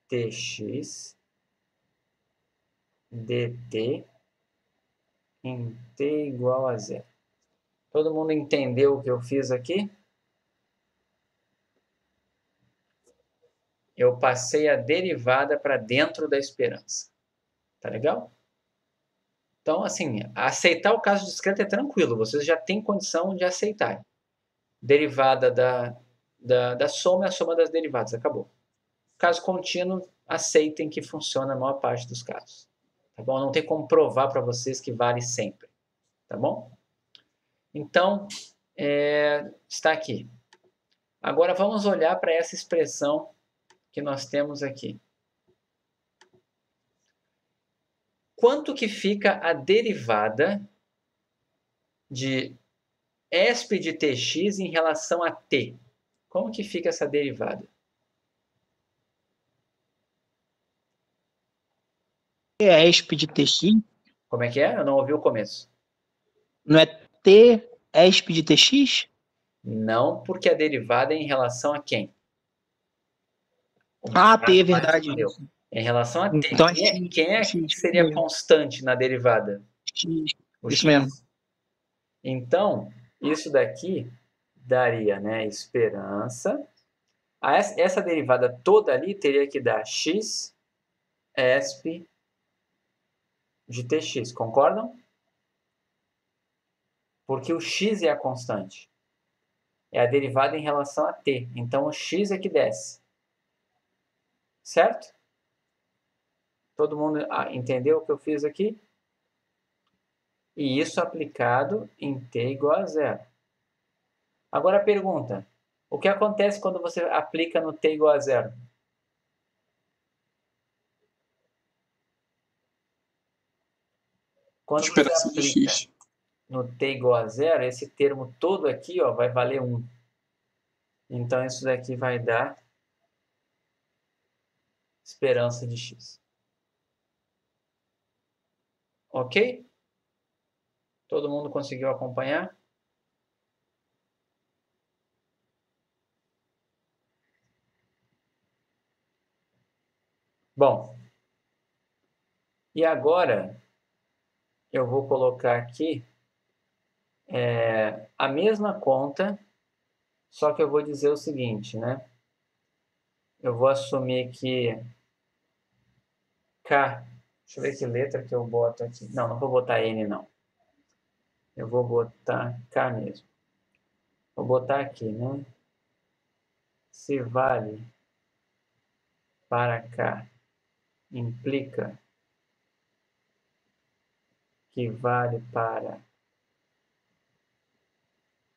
tx dt em t igual a zero. Todo mundo entendeu o que eu fiz aqui? Eu passei a derivada para dentro da esperança. Tá legal? Então, assim, aceitar o caso discreto é tranquilo. Vocês já têm condição de aceitar. Derivada da soma é a soma das derivadas. Acabou. Caso contínuo, aceitem que funciona a maior parte dos casos. Tá bom? Não tem como provar para vocês que vale sempre. Tá bom? Então, está aqui. Agora vamos olhar para essa expressão que nós temos aqui. Quanto que fica a derivada de esp de tx em relação a t? Como que fica essa derivada? É esp de tx, Como é que é? Eu não ouvi o começo. não é t esp de tx? Não, porque a derivada é em relação a quem? Ah, t, é Mais verdade. fudeu. Em relação a t. Então é Quem é que seria mesmo. constante na derivada? X, O isso x. mesmo. Então, isso daqui daria, né, esperança. Essa derivada toda ali teria que dar x esp de tx, concordam? Porque o x é a constante. É a derivada em relação a t. Então, o x é que desce. Certo? Todo mundo entendeu o que eu fiz aqui? E isso aplicado em t igual a zero. Agora a pergunta. O que acontece quando você aplica no t igual a zero? Quando você Esperança de aplica x. no t igual a zero, esse termo todo aqui vai valer 1. Então, isso daqui vai dar esperança de x. Ok? Todo mundo conseguiu acompanhar? Bom, e agora eu vou colocar aqui a mesma conta, só que eu vou dizer o seguinte, né? Eu vou assumir que K, deixa eu ver que letra que eu boto aqui. Não, não vou botar N, não. Eu vou botar K mesmo. Vou botar aqui, né? Se vale para K implica que vale para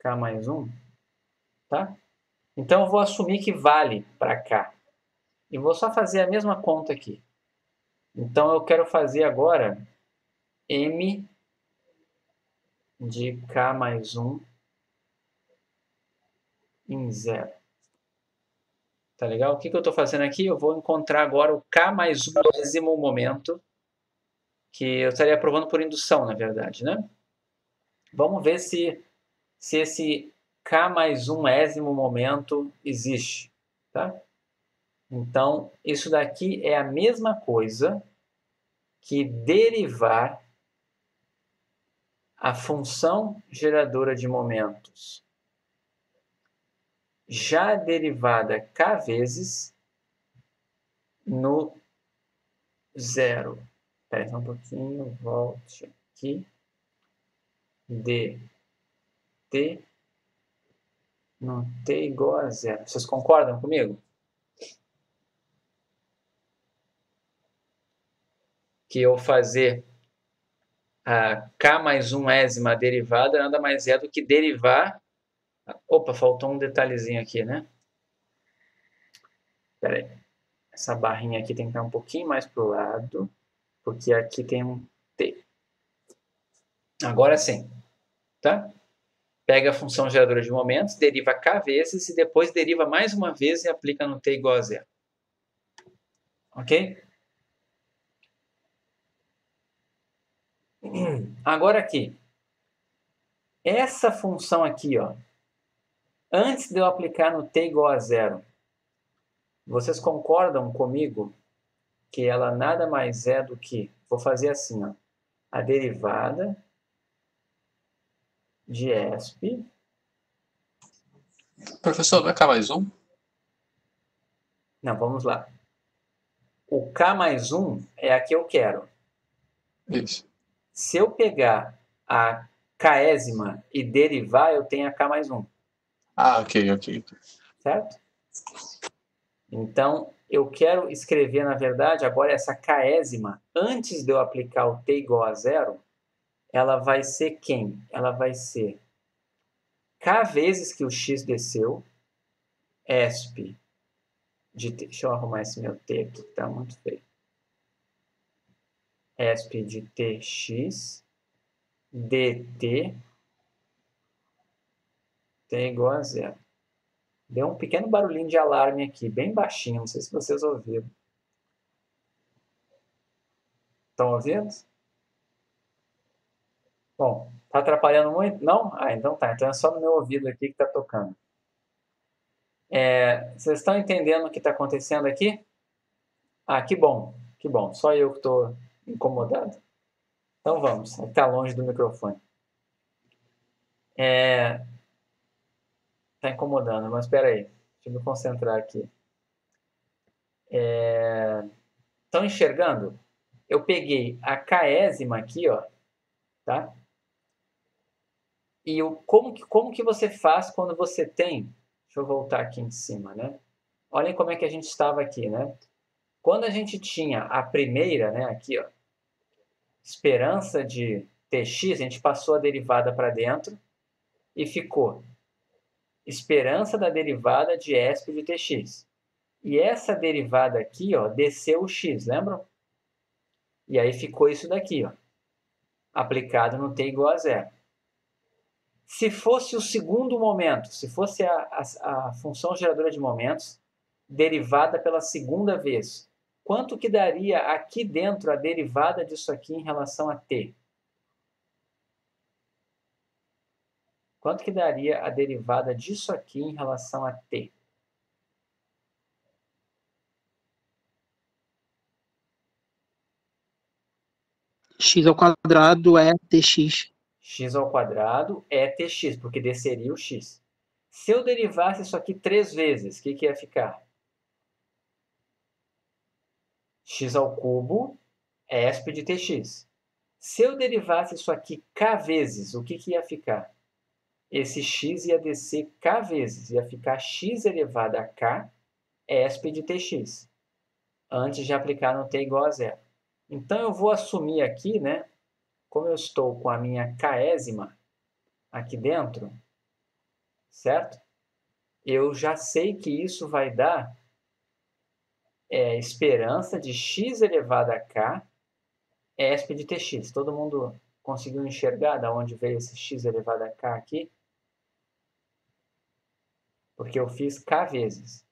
K mais 1, tá? Então, eu vou assumir que vale para K. E vou só fazer a mesma conta aqui. Então, eu quero fazer agora M de K mais 1 em 0. Tá legal? O que eu estou fazendo aqui? Eu vou encontrar agora o K mais 1º momento, que eu estaria provando por indução, na verdade, né? Vamos ver se esse K mais 1º momento existe, tá? Então, isso daqui é a mesma coisa que derivar a função geradora de momentos já derivada k vezes no 0. Espera só um pouquinho, volte aqui. dt no t igual a 0. Vocês concordam comigo? Que eu fazer a k mais 1ª derivada nada mais é do que derivar... Opa, faltou um detalhezinho aqui, né? Espera aí. Essa barrinha aqui tem que estar um pouquinho mais para o lado, porque aqui tem um t. Agora sim, tá? Pega a função geradora de momentos, deriva k vezes e depois deriva mais uma vez e aplica no t igual a 0. Ok? Agora aqui. Essa função aqui, ó, antes de eu aplicar no t igual a 0, vocês concordam comigo que ela nada mais é do que, vou fazer assim, ó, a derivada de ESP. Professor, não é K mais 1? Não, vamos lá. O K mais 1 é a que eu quero. Isso. Se eu pegar a késima e derivar, eu tenho a K mais 1. Ah, ok. Certo? Então, eu quero escrever, na verdade, agora essa késima, antes de eu aplicar o t igual a 0, ela vai ser quem? Ela vai ser k vezes que o x desceu, ESP de t. Deixa eu arrumar esse meu t aqui, que está muito feio. ESP de tx dt t igual a 0. Deu um pequeno barulhinho de alarme aqui, bem baixinho, não sei se vocês ouviram. Estão ouvindo? Bom, tá atrapalhando muito? Não? Ah, então tá. Então é só no meu ouvido aqui que tá tocando. Vocês estão entendendo o que está acontecendo aqui? Ah, que bom, que bom. Só eu que estou incomodado. Então vamos, está longe do microfone. Está incomodando, mas espera aí. Deixa eu me concentrar aqui. Estão enxergando? Eu peguei a késima aqui, ó, tá? E como que você faz quando você tem... Deixa eu voltar aqui em cima, né? Olhem como é que a gente estava aqui, né? Quando a gente tinha a primeira, né, aqui, ó, esperança de tx, a gente passou a derivada para dentro e ficou esperança da derivada de ESP de tx. E essa derivada aqui, ó, desceu o x, lembram? E aí ficou isso daqui, ó, aplicado no t igual a 0. Se fosse o segundo momento, se fosse a função geradora de momentos derivada pela segunda vez, quanto que daria aqui dentro a derivada disso aqui em relação a t? Quanto que daria a derivada disso aqui em relação a t? X ao quadrado é tx. X ao quadrado é tx, porque desceria o x. Se eu derivasse isso aqui 3 vezes, o que ia ficar? X ao cubo é esp de tx. Se eu derivasse isso aqui k vezes, o que ia ficar? Esse x ia descer k vezes, ia ficar x elevado a k esp de tx, antes de aplicar no t igual a zero. Então, eu vou assumir aqui, né, como eu estou com a minha késima aqui dentro, certo? Eu já sei que isso vai dar esperança de x elevado a k esp de tx. Todo mundo conseguiu enxergar de onde veio esse x elevado a k aqui? Porque eu fiz k vezes.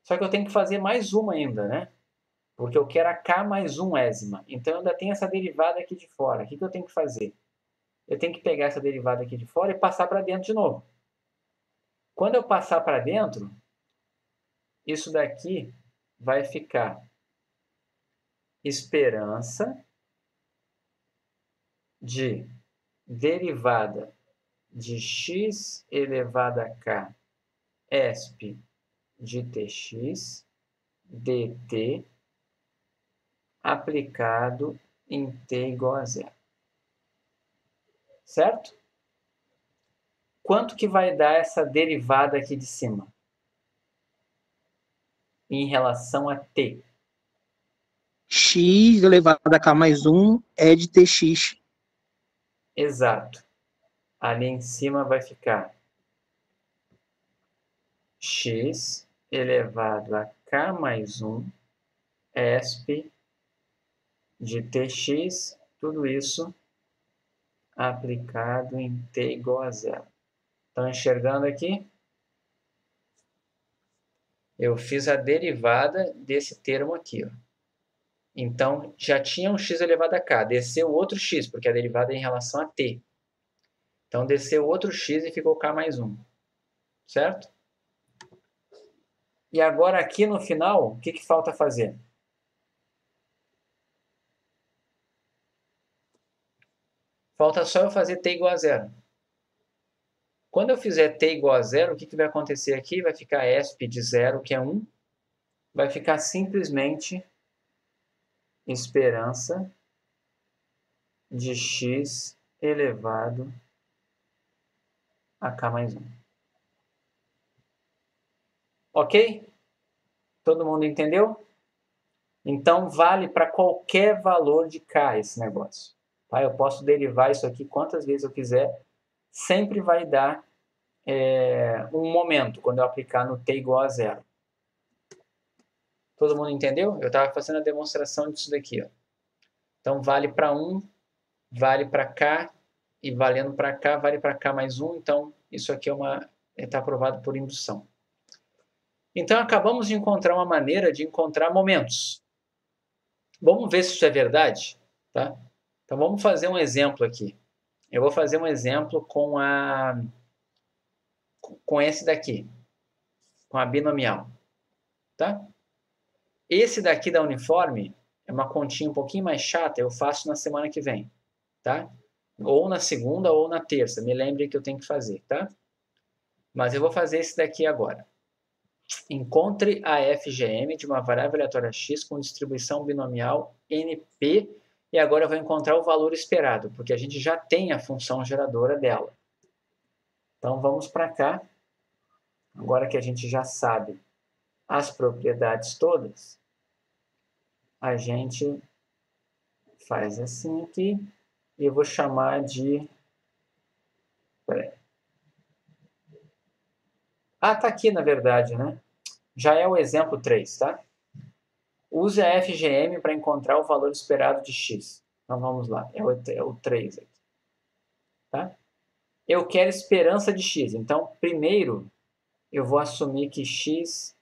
Só que eu tenho que fazer mais uma ainda, né? Porque eu quero a k mais 1 ésima. Então, eu ainda tenho essa derivada aqui de fora. O que eu tenho que fazer? Eu tenho que pegar essa derivada aqui de fora e passar para dentro de novo. Quando eu passar para dentro, isso daqui vai ficar esperança de derivada de x elevado a k esp de tx dt aplicado em t igual a zero. Certo? Quanto que vai dar essa derivada aqui de cima? Em relação a t. X elevado a k mais 1 é de tx. Exato. Ali em cima vai ficar x elevado a k mais 1 esp de tx, tudo isso aplicado em t igual a zero. Estão enxergando aqui? Eu fiz a derivada desse termo aqui. Ó. Então, já tinha um x elevado a k. Desceu outro x, porque a derivada é em relação a t. Então, desceu outro x e ficou k mais 1. Certo? E agora aqui no final, o que falta fazer? Falta só eu fazer t igual a zero. Quando eu fizer t igual a zero, o que vai acontecer aqui? Vai ficar esp de zero, que é 1. Vai ficar simplesmente esperança de x elevado a k mais 1. Ok? Todo mundo entendeu? Então, vale para qualquer valor de k esse negócio. Tá? Eu posso derivar isso aqui quantas vezes eu quiser. Sempre vai dar um momento, quando eu aplicar no t igual a zero. Todo mundo entendeu? Eu estava fazendo a demonstração disso daqui. Ó. Então, vale para 1, vale para k, e valendo para k, vale para k mais 1. Então, isso aqui está aprovado por indução. Então, acabamos de encontrar uma maneira de encontrar momentos. Vamos ver se isso é verdade? Tá? Então, vamos fazer um exemplo aqui. Eu vou fazer um exemplo com esse daqui, com a binomial. Tá? Esse daqui da uniforme é uma continha um pouquinho mais chata, eu faço na semana que vem. Tá? Ou na segunda ou na terça, me lembre que eu tenho que fazer. Tá? Mas eu vou fazer esse daqui agora. Encontre a FGM de uma variável aleatória x com distribuição binomial NP, e agora eu vou encontrar o valor esperado, porque a gente já tem a função geradora dela. Então vamos para cá, agora que a gente já sabe as propriedades todas, a gente faz assim aqui, e eu vou chamar de... Peraí. Ah, tá aqui na verdade, né? Já é o exemplo 3, tá? Use a FGM para encontrar o valor esperado de x. Então vamos lá, é o 3 aqui. Tá? eu quero esperança de x. Então, primeiro, eu vou assumir que x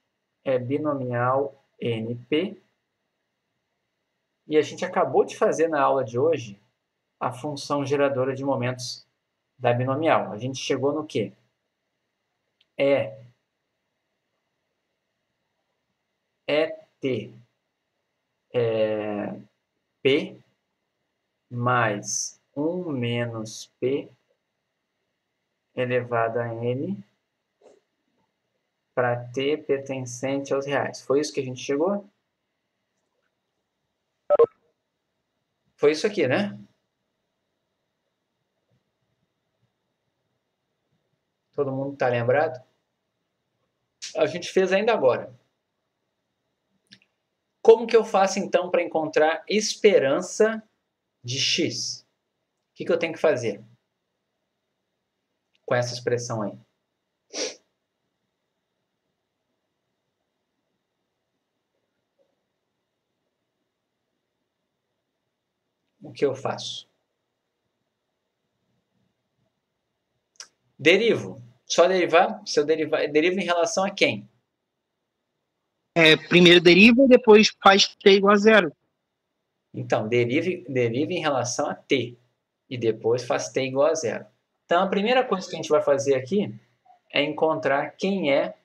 é binomial NP. E a gente acabou de fazer na aula de hoje a função geradora de momentos da binomial. A gente chegou no quê? T P mais 1 menos P elevado a N para T pertencente aos reais. Foi isso que a gente chegou? Foi isso aqui, né? Todo mundo está lembrado? A gente fez ainda agora. Como que eu faço, então, para encontrar esperança de x? O que eu tenho que fazer com essa expressão aí? O que eu faço? Derivo. Só derivar? Se eu derivo em relação a quem? Primeiro deriva e depois faz t igual a zero. Então, derive em relação a t. E depois faz t igual a zero. Então, a primeira coisa que a gente vai fazer aqui é encontrar quem é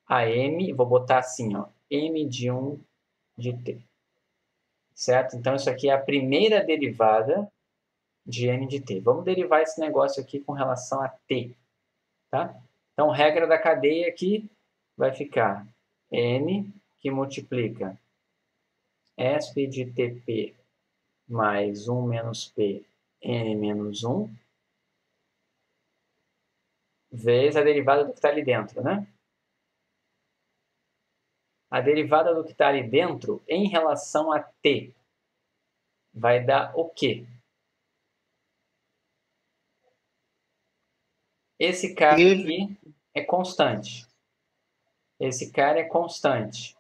a m, vou botar assim, ó, m de 1 de t. Certo? Então, isso aqui é a primeira derivada de n de t. Vamos derivar esse negócio aqui com relação a t. Tá? Então, regra da cadeia aqui vai ficar n, que multiplica esp de tp mais 1 menos p, n menos 1, vezes a derivada do que está ali dentro, né? A derivada do que está ali dentro em relação a t vai dar o quê? Esse cara aqui é constante. Esse cara é constante.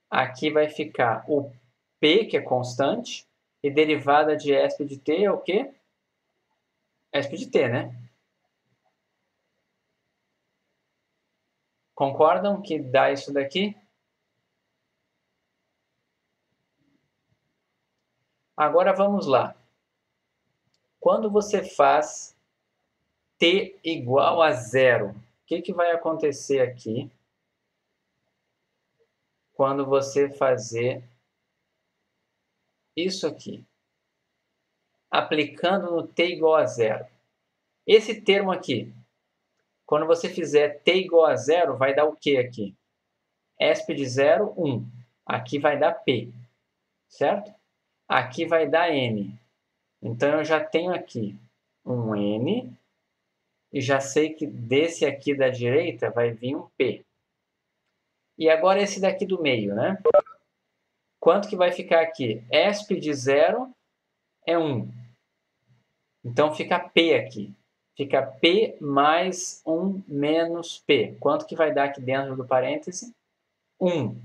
Aqui vai ficar o P, que é constante, e derivada de esp de t é o quê? Esp de t, né? Concordam que dá isso daqui? Agora vamos lá. Quando você faz t igual a zero, o que vai acontecer aqui quando você fazer isso aqui? Aplicando no t igual a zero. Esse termo aqui, quando você fizer t igual a zero, vai dar o que aqui? Esp de 0, 1. Aqui vai dar p, certo? Aqui vai dar n. Então, eu já tenho aqui um n e já sei que desse aqui da direita vai vir um p. E agora esse daqui do meio, né? Quanto que vai ficar aqui? Esp de 0 é 1. Então, fica p aqui. Fica p mais 1 menos p. Quanto que vai dar aqui dentro do parêntese? 1.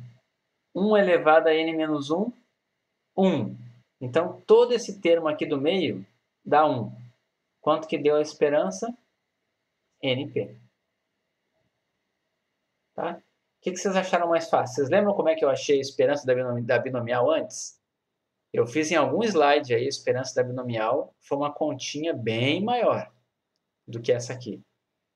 1 elevado a n menos 1, 1. Então, todo esse termo aqui do meio dá 1. Quanto que deu a esperança? NP. Tá? O que vocês acharam mais fácil? Vocês lembram como é que eu achei a esperança da binomial antes? Eu fiz em algum slide aí a esperança da binomial. Foi uma continha bem maior do que essa aqui.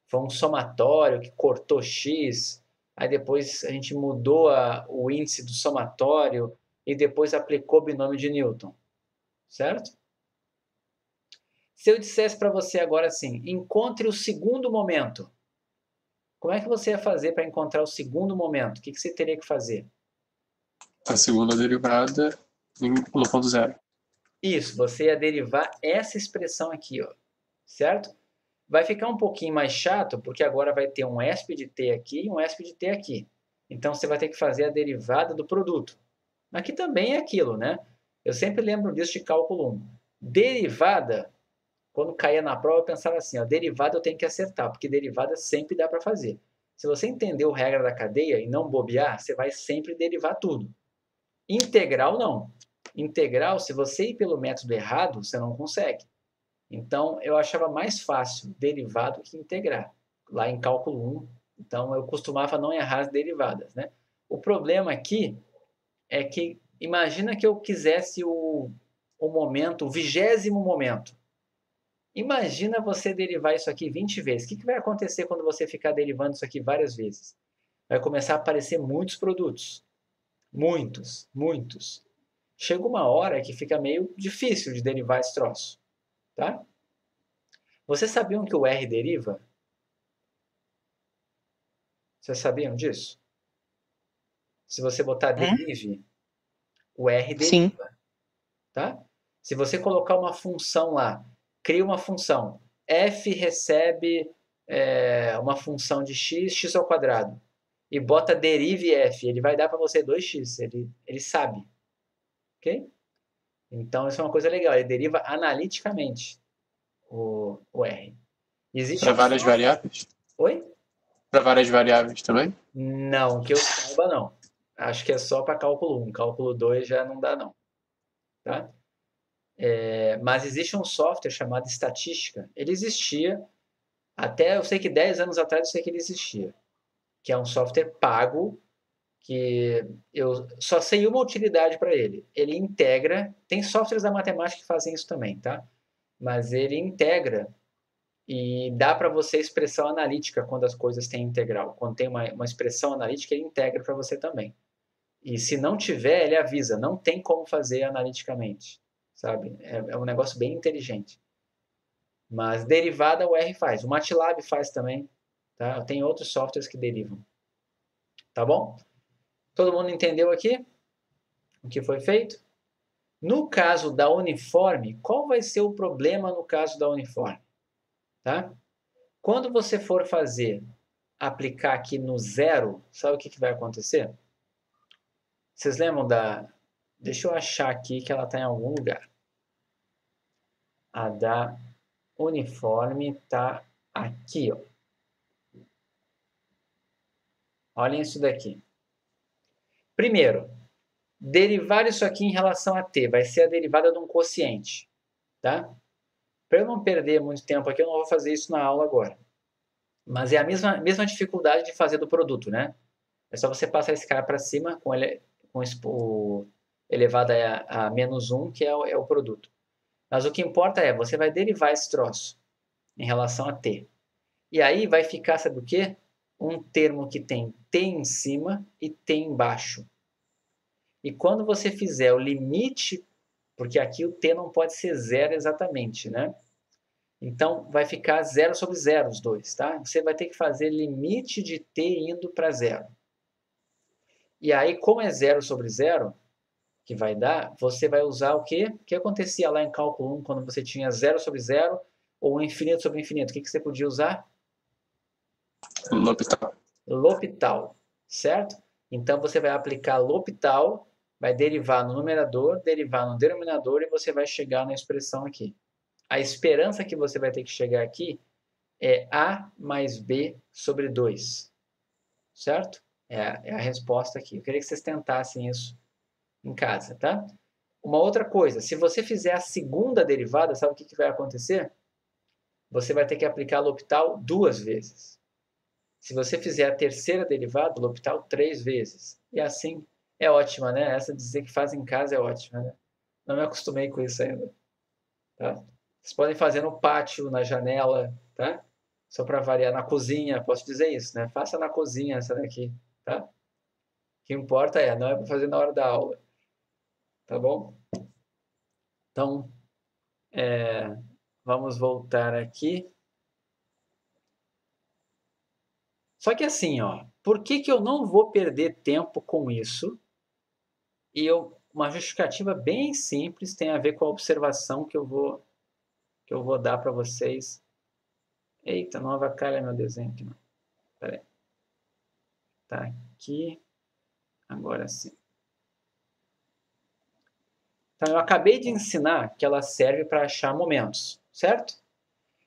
Foi um somatório que cortou x. Aí depois a gente mudou o índice do somatório e depois aplicou o binômio de Newton. Certo? Se eu dissesse para você agora assim, encontre o segundo momento. Como é que você ia fazer para encontrar o segundo momento? O que você teria que fazer? A segunda derivada no ponto zero. Isso, você ia derivar essa expressão aqui, ó, certo? Vai ficar um pouquinho mais chato, porque agora vai ter um esp de t aqui e um esp de t aqui. Então, você vai ter que fazer a derivada do produto. Aqui também é aquilo, né? Eu sempre lembro disso de cálculo 1. Derivada, quando caía na prova, eu pensava assim, ó, derivada eu tenho que acertar, porque derivada sempre dá para fazer. Se você entendeu a regra da cadeia e não bobear, você vai sempre derivar tudo. Integral, não. Integral, se você ir pelo método errado, você não consegue. Então, eu achava mais fácil derivar do que integrar, lá em cálculo 1. Então, eu costumava não errar as derivadas, né? O problema aqui é que, imagina que eu quisesse o momento, o 20º momento. Imagina você derivar isso aqui 20 vezes. O que vai acontecer quando você ficar derivando isso aqui várias vezes? Vai começar a aparecer muitos produtos. Muitos, muitos. Chega uma hora que fica meio difícil de derivar esse troço, tá? Vocês sabiam que o R deriva? Vocês sabiam disso? Se você botar derive, o R Sim. deriva, tá? Se você colocar uma função lá, cria uma função, f recebe uma função de x, x ao quadrado, e bota derive f, ele vai dar para você 2x, ele sabe, ok? Então, isso é uma coisa legal, ele deriva analiticamente o R. Existe Para várias variáveis? Oi? Para várias variáveis também? Não, que eu saiba não. Acho que é só para cálculo 1, cálculo 2 já não dá não, tá? Mas existe um software chamado Estatística. Ele existia até, eu sei que 10 anos atrás eu sei que ele existia, que é um software pago que eu só sei uma utilidade para ele. Ele integra, tem softwares da matemática que fazem isso também, tá? Mas ele integra e dá para você expressão analítica quando as coisas têm integral. Quando tem uma expressão analítica, ele integra para você também. E se não tiver, ele avisa, não tem como fazer analiticamente, sabe? É um negócio bem inteligente. Mas derivada o R faz. O MATLAB faz também, tá? Tem outros softwares que derivam. Tá bom? Todo mundo entendeu aqui o que foi feito? No caso da uniforme, qual vai ser o problema no caso da uniforme? Tá? Quando você for aplicar aqui no zero, sabe o que vai acontecer? Vocês lembram da... Deixa eu achar aqui que ela está em algum lugar. A da uniforme está aqui, ó. Olhem isso daqui. Primeiro, derivar isso aqui em relação a t vai ser a derivada de um quociente, tá? Para eu não perder muito tempo aqui, eu não vou fazer isso na aula agora. Mas é a mesma dificuldade de fazer do produto, né? É só você passar esse cara para cima com o elevado a menos 1, que é o produto. Mas o que importa é, você vai derivar esse troço em relação a t. E aí vai ficar, sabe o quê? Um termo que tem t em cima e t embaixo. E quando você fizer o limite, porque aqui o t não pode ser zero exatamente, né? Então, vai ficar 0 sobre 0 os dois, tá? Você vai ter que fazer limite de t indo para 0. E aí, como é 0 sobre 0, que vai dar, você vai usar o quê? O que acontecia lá em cálculo 1, quando você tinha 0 sobre 0 ou infinito sobre infinito? O que você podia usar? L'Hopital. L'Hopital, certo? Então, você vai aplicar L'Hopital, vai derivar no numerador, derivar no denominador e você vai chegar na expressão aqui. A esperança que você vai ter que chegar aqui é A mais B sobre 2, certo? É a resposta aqui. Eu queria que vocês tentassem isso em casa, tá? Uma outra coisa, se você fizer a segunda derivada, sabe o que vai acontecer? Você vai ter que aplicar L'Hopital 2 vezes. Se você fizer a terceira derivada, L'Hopital 3 vezes. E assim, é ótima, né? Essa de dizer que faz em casa é ótima, né? Não me acostumei com isso ainda, tá? Vocês podem fazer no pátio, na janela, tá? Só para variar, na cozinha, posso dizer isso, né? Faça na cozinha essa daqui, tá? O que importa não é para fazer na hora da aula, tá bom? Então, vamos voltar aqui. Só que assim, ó, por que eu não vou perder tempo com isso? E uma justificativa bem simples tem a ver com a observação que eu vou dar para vocês. Eita, não avacalha meu desenho aqui, não. Pera aí. Tá aqui. Agora sim. Então, eu acabei de ensinar que ela serve para achar momentos, certo?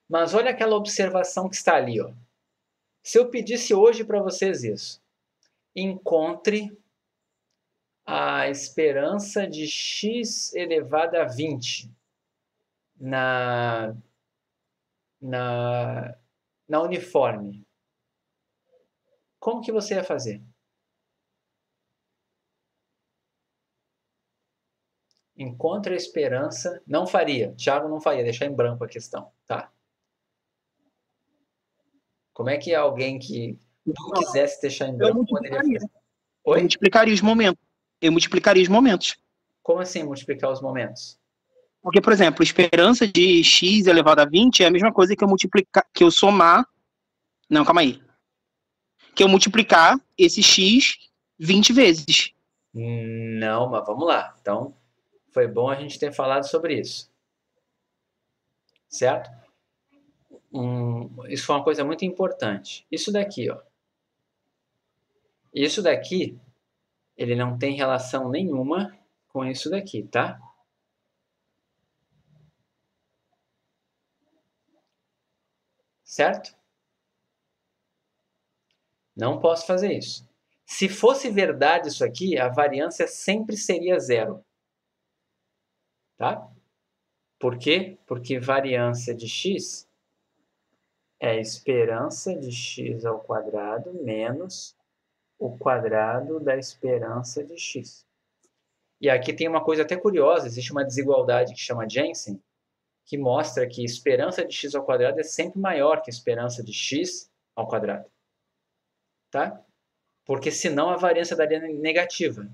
Mas olha aquela observação que está ali, ó. Se eu pedisse hoje para vocês isso, encontre a esperança de x elevado a 20 na na uniforme, como que você ia fazer? Encontre a esperança. Não faria. Thiago não faria, deixar em branco a questão, tá? Como é que alguém que não quisesse deixar em Eu branco poderia multiplicaria. fazer? Eu Oi? multiplicaria os momentos. Eu multiplicaria os momentos. Como assim multiplicar os momentos? Porque, por exemplo, esperança de x elevado a 20 é a mesma coisa que eu multiplicar, que eu somar. Não, calma aí. Que eu multiplicar esse x 20 vezes. Não, mas vamos lá. Então, foi bom a gente ter falado sobre isso. Certo? Isso foi uma coisa muito importante. Isso daqui, ó. Isso daqui, ele não tem relação nenhuma com isso daqui, tá? Certo? Não posso fazer isso. Se fosse verdade isso aqui, a variância sempre seria zero. Tá? Por quê? Porque variância de x é esperança de x ao quadrado menos o quadrado da esperança de x. E aqui tem uma coisa até curiosa, existe uma desigualdade que chama Jensen, que mostra que esperança de x ao quadrado é sempre maior que esperança de x ao quadrado. Tá? Porque senão a variância daria negativa.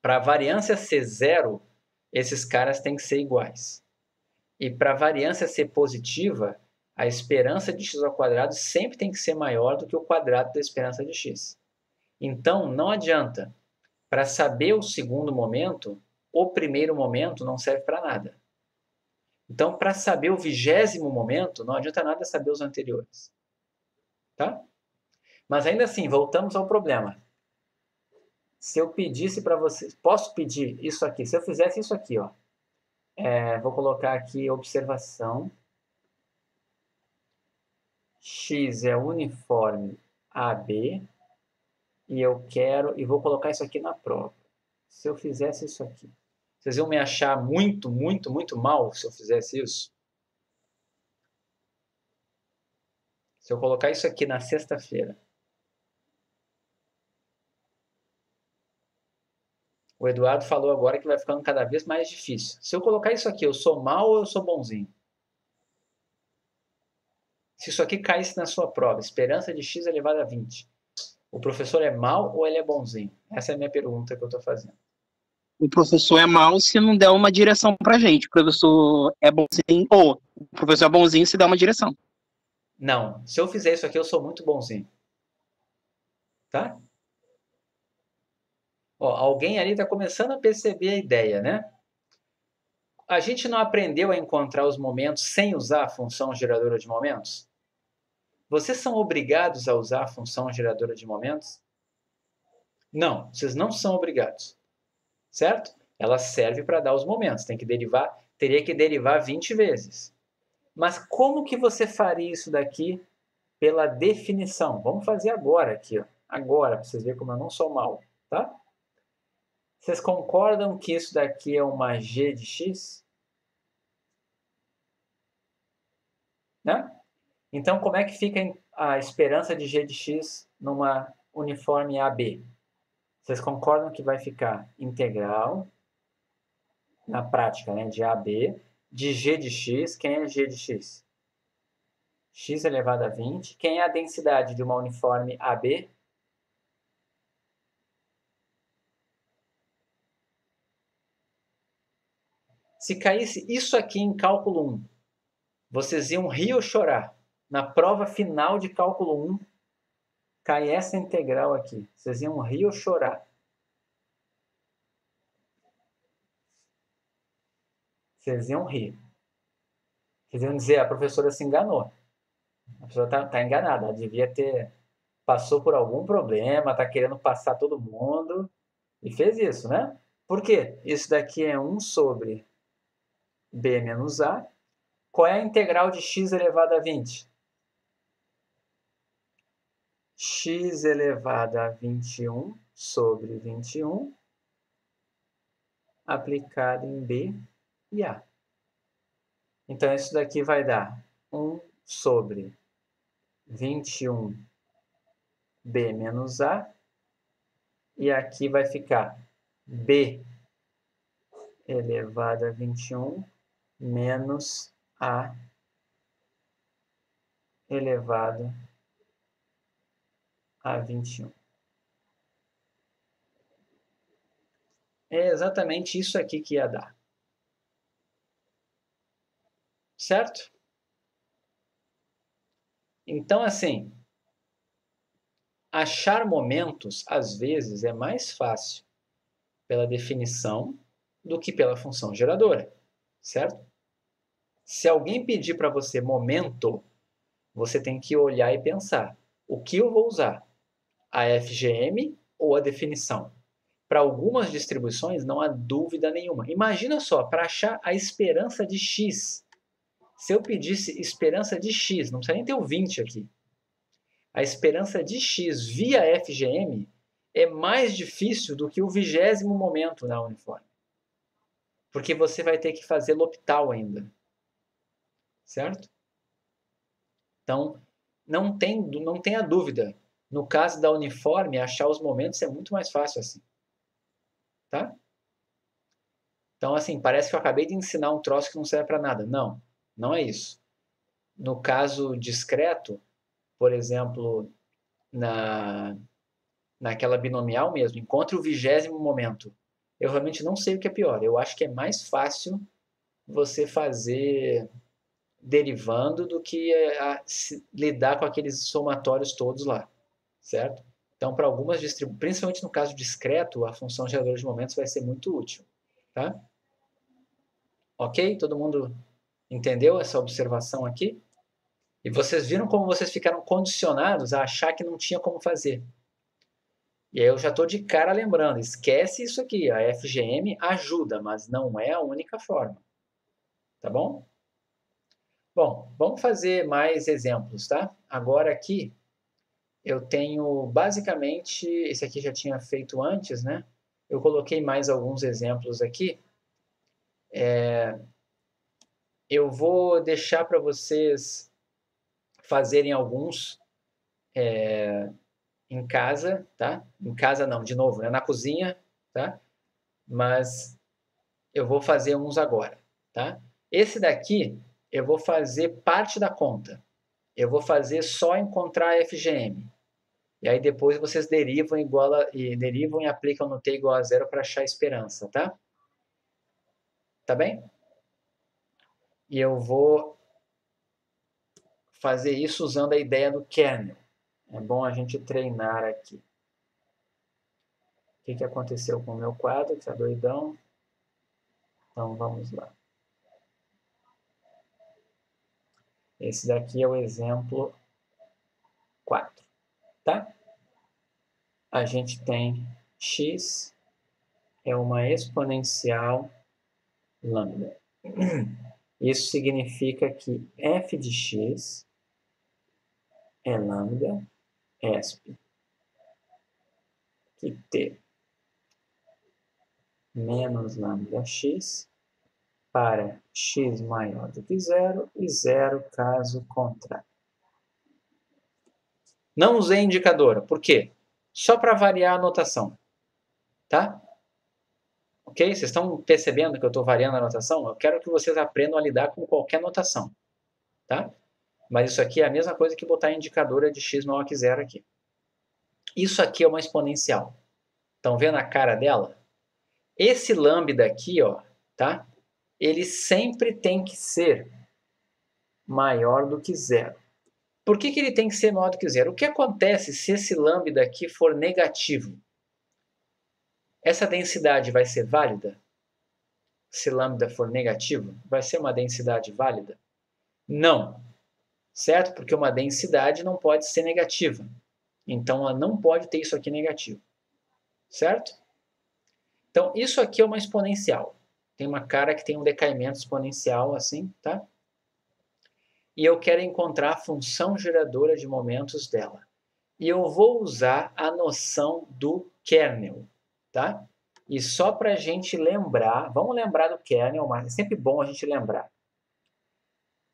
Para a variância ser zero, esses caras têm que ser iguais. E para a variância ser positiva, a esperança de x ao quadrado sempre tem que ser maior do que o quadrado da esperança de x. Então, não adianta. Para saber o segundo momento, o primeiro momento não serve para nada. Então, para saber o 20º momento, não adianta nada saber os anteriores. Tá? Mas ainda assim, voltamos ao problema. Se eu pedisse para vocês, posso pedir isso aqui, se eu fizesse isso aqui, ó, vou colocar aqui observação, x é uniforme AB, e eu quero, e vou colocar isso aqui na prova. Se eu fizesse isso aqui, vocês iam me achar muito, muito, muito mal se eu fizesse isso? Se eu colocar isso aqui na sexta-feira, o Eduardo falou agora que vai ficando cada vez mais difícil. Se eu colocar isso aqui, eu sou mal ou eu sou bonzinho? Se isso aqui caísse na sua prova, esperança de x elevado a 20, o professor é mal ou ele é bonzinho? Essa é a minha pergunta que eu estou fazendo. O professor é mau se não der uma direção pra gente. O professor é bonzinho, ou o professor é bonzinho se der uma direção. Não, se eu fizer isso aqui, eu sou muito bonzinho. Tá? Ó, alguém ali está começando a perceber a ideia, né? A gente não aprendeu a encontrar os momentos sem usar a função geradora de momentos? Vocês são obrigados a usar a função geradora de momentos? Não, vocês não são obrigados. Certo? Ela serve para dar os momentos. Teria que derivar 20 vezes. Mas como que você faria isso daqui pela definição? Vamos fazer agora aqui, ó. Agora, para vocês verem como eu não sou mal, tá? Vocês concordam que isso daqui é uma g de x? Né? Então, como é que fica a esperança de g de x numa uniforme AB? Vocês concordam que vai ficar integral, na prática, né, de AB, de g de x. Quem é g de x? X elevado a 20. Quem é a densidade de uma uniforme AB? Se caísse isso aqui em cálculo 1, vocês iam rir ou chorar? Na prova final de cálculo 1, cai essa integral aqui. Vocês iam rir ou chorar? Vocês iam rir. Vocês iam dizer, a professora se enganou. A professora tá enganada. Ela devia ter... Passou por algum problema, está querendo passar todo mundo. E fez isso, né? Por quê? Isso daqui é 1 sobre b menos a. Qual é a integral de x elevado a 20? X elevado a 21 sobre 21 aplicado em b e a. Então, isso daqui vai dar 1 sobre 21b menos a. E aqui vai ficar b elevado a 21 menos a elevado a 21. É exatamente isso aqui que ia dar. Certo? Então, assim, achar momentos, às vezes, é mais fácil pela definição do que pela função geradora, certo? Se alguém pedir para você momento, você tem que olhar e pensar, o que eu vou usar? A FGM ou a definição? Para algumas distribuições, não há dúvida nenhuma. Imagina só, para achar a esperança de x, se eu pedisse esperança de x, não precisa nem ter o 20 aqui, a esperança de x via FGM é mais difícil do que o 20º momento na uniforme. Porque você vai ter que fazer L'Hopital ainda. Certo? Então, não tenha dúvida. No caso da uniforme, achar os momentos é muito mais fácil assim. Tá? Então, assim, parece que eu acabei de ensinar um troço que não serve para nada. Não, não é isso. No caso discreto, por exemplo, naquela binomial mesmo, encontre o 20º momento. Eu realmente não sei o que é pior. Eu acho que é mais fácil você fazer derivando do que lidar com aqueles somatórios todos lá, certo? Então, para algumas distribuições, principalmente no caso discreto, a função geradora de momentos vai ser muito útil, tá? Ok? Todo mundo entendeu essa observação aqui? E vocês viram como vocês ficaram condicionados a achar que não tinha como fazer. E aí eu já estou de cara lembrando, esquece isso aqui, a FGM ajuda, mas não é a única forma. Tá bom? Bom, vamos fazer mais exemplos, tá? Agora aqui eu tenho basicamente, esse aqui já tinha feito antes, né? Eu coloquei mais alguns exemplos aqui. Eu vou deixar para vocês fazerem alguns em casa, tá? Em casa não, de novo, né? Na cozinha, tá? Mas eu vou fazer uns agora, tá? Esse daqui eu vou fazer parte da conta. Eu vou fazer só encontrar a FGM. E aí depois vocês derivam e aplicam no t igual a 0 para achar a esperança, tá? Tá bem? E eu vou fazer isso usando a ideia do kernel. É bom a gente treinar aqui. O que aconteceu com o meu quadro? Está doidão? Então vamos lá. Esse daqui é o exemplo 4, tá? A gente tem x é uma exponencial lambda. Isso significa que f de x é lambda esp que t menos lambda x para x maior do que 0 e 0 caso contrário. Não usei indicadora. Por quê? Só para variar a notação. Tá? Ok? Vocês estão percebendo que eu estou variando a notação? Eu quero que vocês aprendam a lidar com qualquer notação. Tá? Mas isso aqui é a mesma coisa que botar a indicadora de x maior que 0 aqui. Isso aqui é uma exponencial. Estão vendo a cara dela? Esse lambda aqui, ó, tá? Ele sempre tem que ser maior do que 0. Por que ele tem que ser maior do que 0? O que acontece se esse lambda aqui for negativo? Essa densidade vai ser válida? Se lambda for negativo, vai ser uma densidade válida? Não. Certo? Porque uma densidade não pode ser negativa. Então, ela não pode ter isso aqui negativo. Certo? Então, isso aqui é uma exponencial. Tem uma cara que tem um decaimento exponencial assim, tá? E eu quero encontrar a função geradora de momentos dela. E eu vou usar a noção do kernel, tá? E só para a gente lembrar, vamos lembrar do kernel, mas é sempre bom a gente lembrar.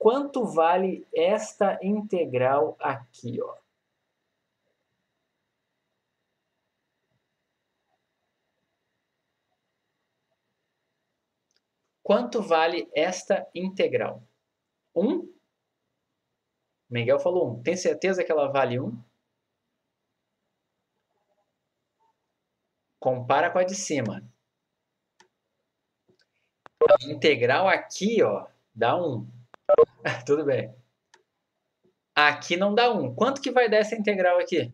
quanto vale esta integral aqui, ó? Quanto vale esta integral? 1? Miguel falou 1. Tem certeza que ela vale 1? Compara com a de cima. A integral aqui, ó, dá 1. Tudo bem. Aqui não dá 1. Quanto que vai dar essa integral aqui?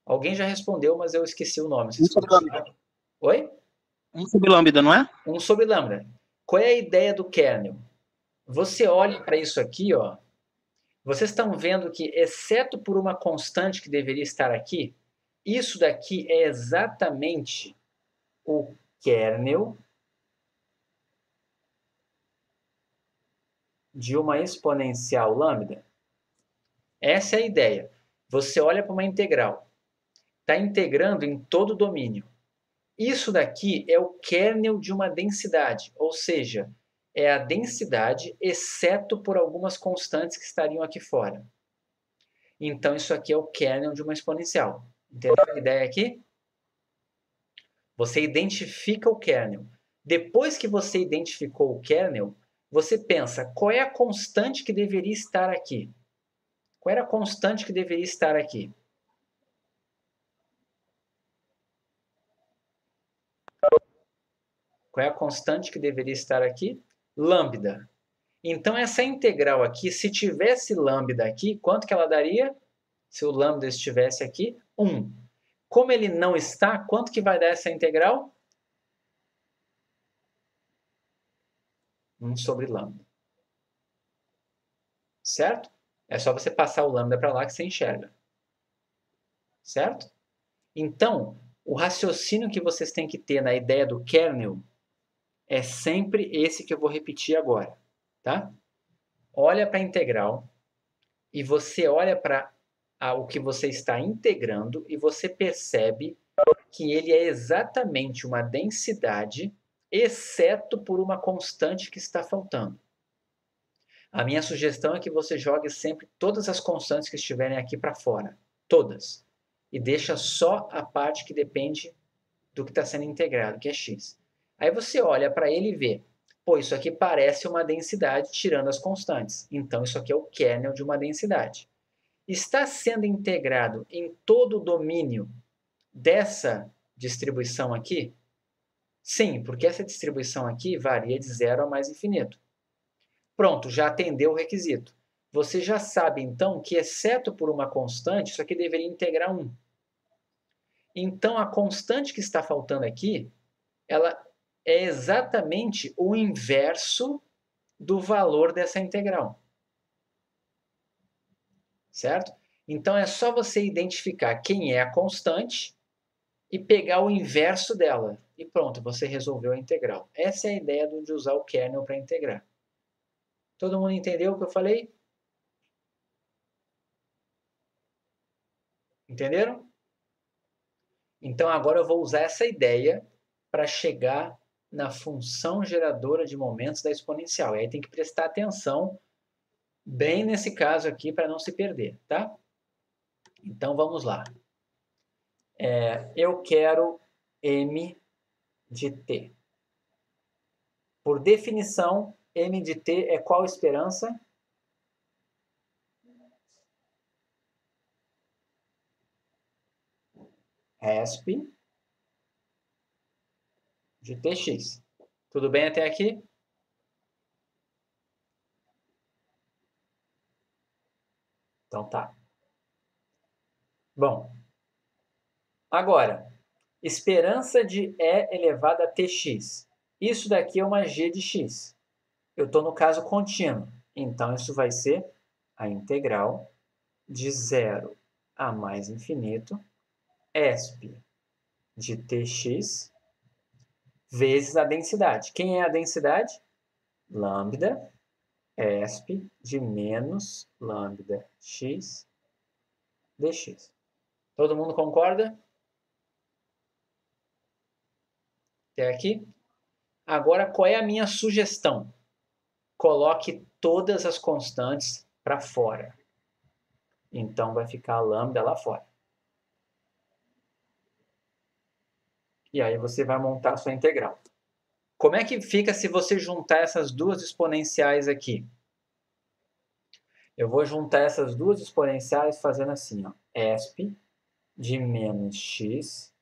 Alguém já respondeu, mas eu esqueci o nome. 1 sobre lambda. Oi? 1 sobre lambda, não é? 1 sobre lambda. Qual é a ideia do kernel? Você olha para isso aqui, ó. Vocês estão vendo que, exceto por uma constante que deveria estar aqui, isso daqui é exatamente o kernel de uma exponencial lambda. Essa é a ideia. Você olha para uma integral. Está integrando em todo o domínio. Isso daqui é o kernel de uma densidade, ou seja, é a densidade exceto por algumas constantes que estariam aqui fora. Então, isso aqui é o kernel de uma exponencial. Entendeu a ideia aqui? Você identifica o kernel. Depois que você identificou o kernel, você pensa, qual é a constante que deveria estar aqui? Qual era a constante que deveria estar aqui? Qual é a constante que deveria estar aqui? Lambda. Então, essa integral aqui, se tivesse lambda aqui, quanto que ela daria? Se o lambda estivesse aqui, 1. Como ele não está, quanto que vai dar essa integral? 1 sobre lambda. Certo? É só você passar o lambda para lá que você enxerga. Certo? Então, o raciocínio que vocês têm que ter na ideia do kernel é sempre esse que eu vou repetir agora. Tá? Olha para a integral e você olha para o que você está integrando e você percebe que ele é exatamente uma densidade, exceto por uma constante que está faltando. A minha sugestão é que você jogue sempre todas as constantes que estiverem aqui para fora. Todas. E deixa só a parte que depende do que está sendo integrado, que é x. Aí você olha para ele e vê, pô, isso aqui parece uma densidade tirando as constantes. Então, isso aqui é o kernel de uma densidade. Está sendo integrado em todo o domínio dessa distribuição aqui? Sim, porque essa distribuição aqui varia de 0 a mais infinito. Pronto, já atendeu o requisito. Você já sabe, então, que exceto por uma constante, isso aqui deveria integrar 1. Então, a constante que está faltando aqui, ela é exatamente o inverso do valor dessa integral. Certo? Então, é só você identificar quem é a constante e pegar o inverso dela. E pronto, você resolveu a integral. Essa é a ideia de usar o kernel para integrar. Todo mundo entendeu o que eu falei? Entenderam? Então, agora eu vou usar essa ideia para chegar na função geradora de momentos da exponencial. E aí tem que prestar atenção bem nesse caso aqui para não se perder, tá? Então, vamos lá. Eu quero m de t. Por definição, m de t é qual esperança? Resp de tx. Tudo bem até aqui? Então tá. Bom, agora, esperança de e elevado a tx. Isso daqui é uma g de x. Eu estou no caso contínuo. Então, isso vai ser a integral de 0 a mais infinito, esp de tx, vezes a densidade. Quem é a densidade? Lambda, esp de menos lambda x dx. Todo mundo concorda? Até aqui? Agora, qual é a minha sugestão? Coloque todas as constantes para fora. Então, vai ficar a lambda lá fora. E aí você vai montar a sua integral. Como é que fica se você juntar essas duas exponenciais aqui? Eu vou juntar essas duas exponenciais fazendo assim, ó, esp de menos x,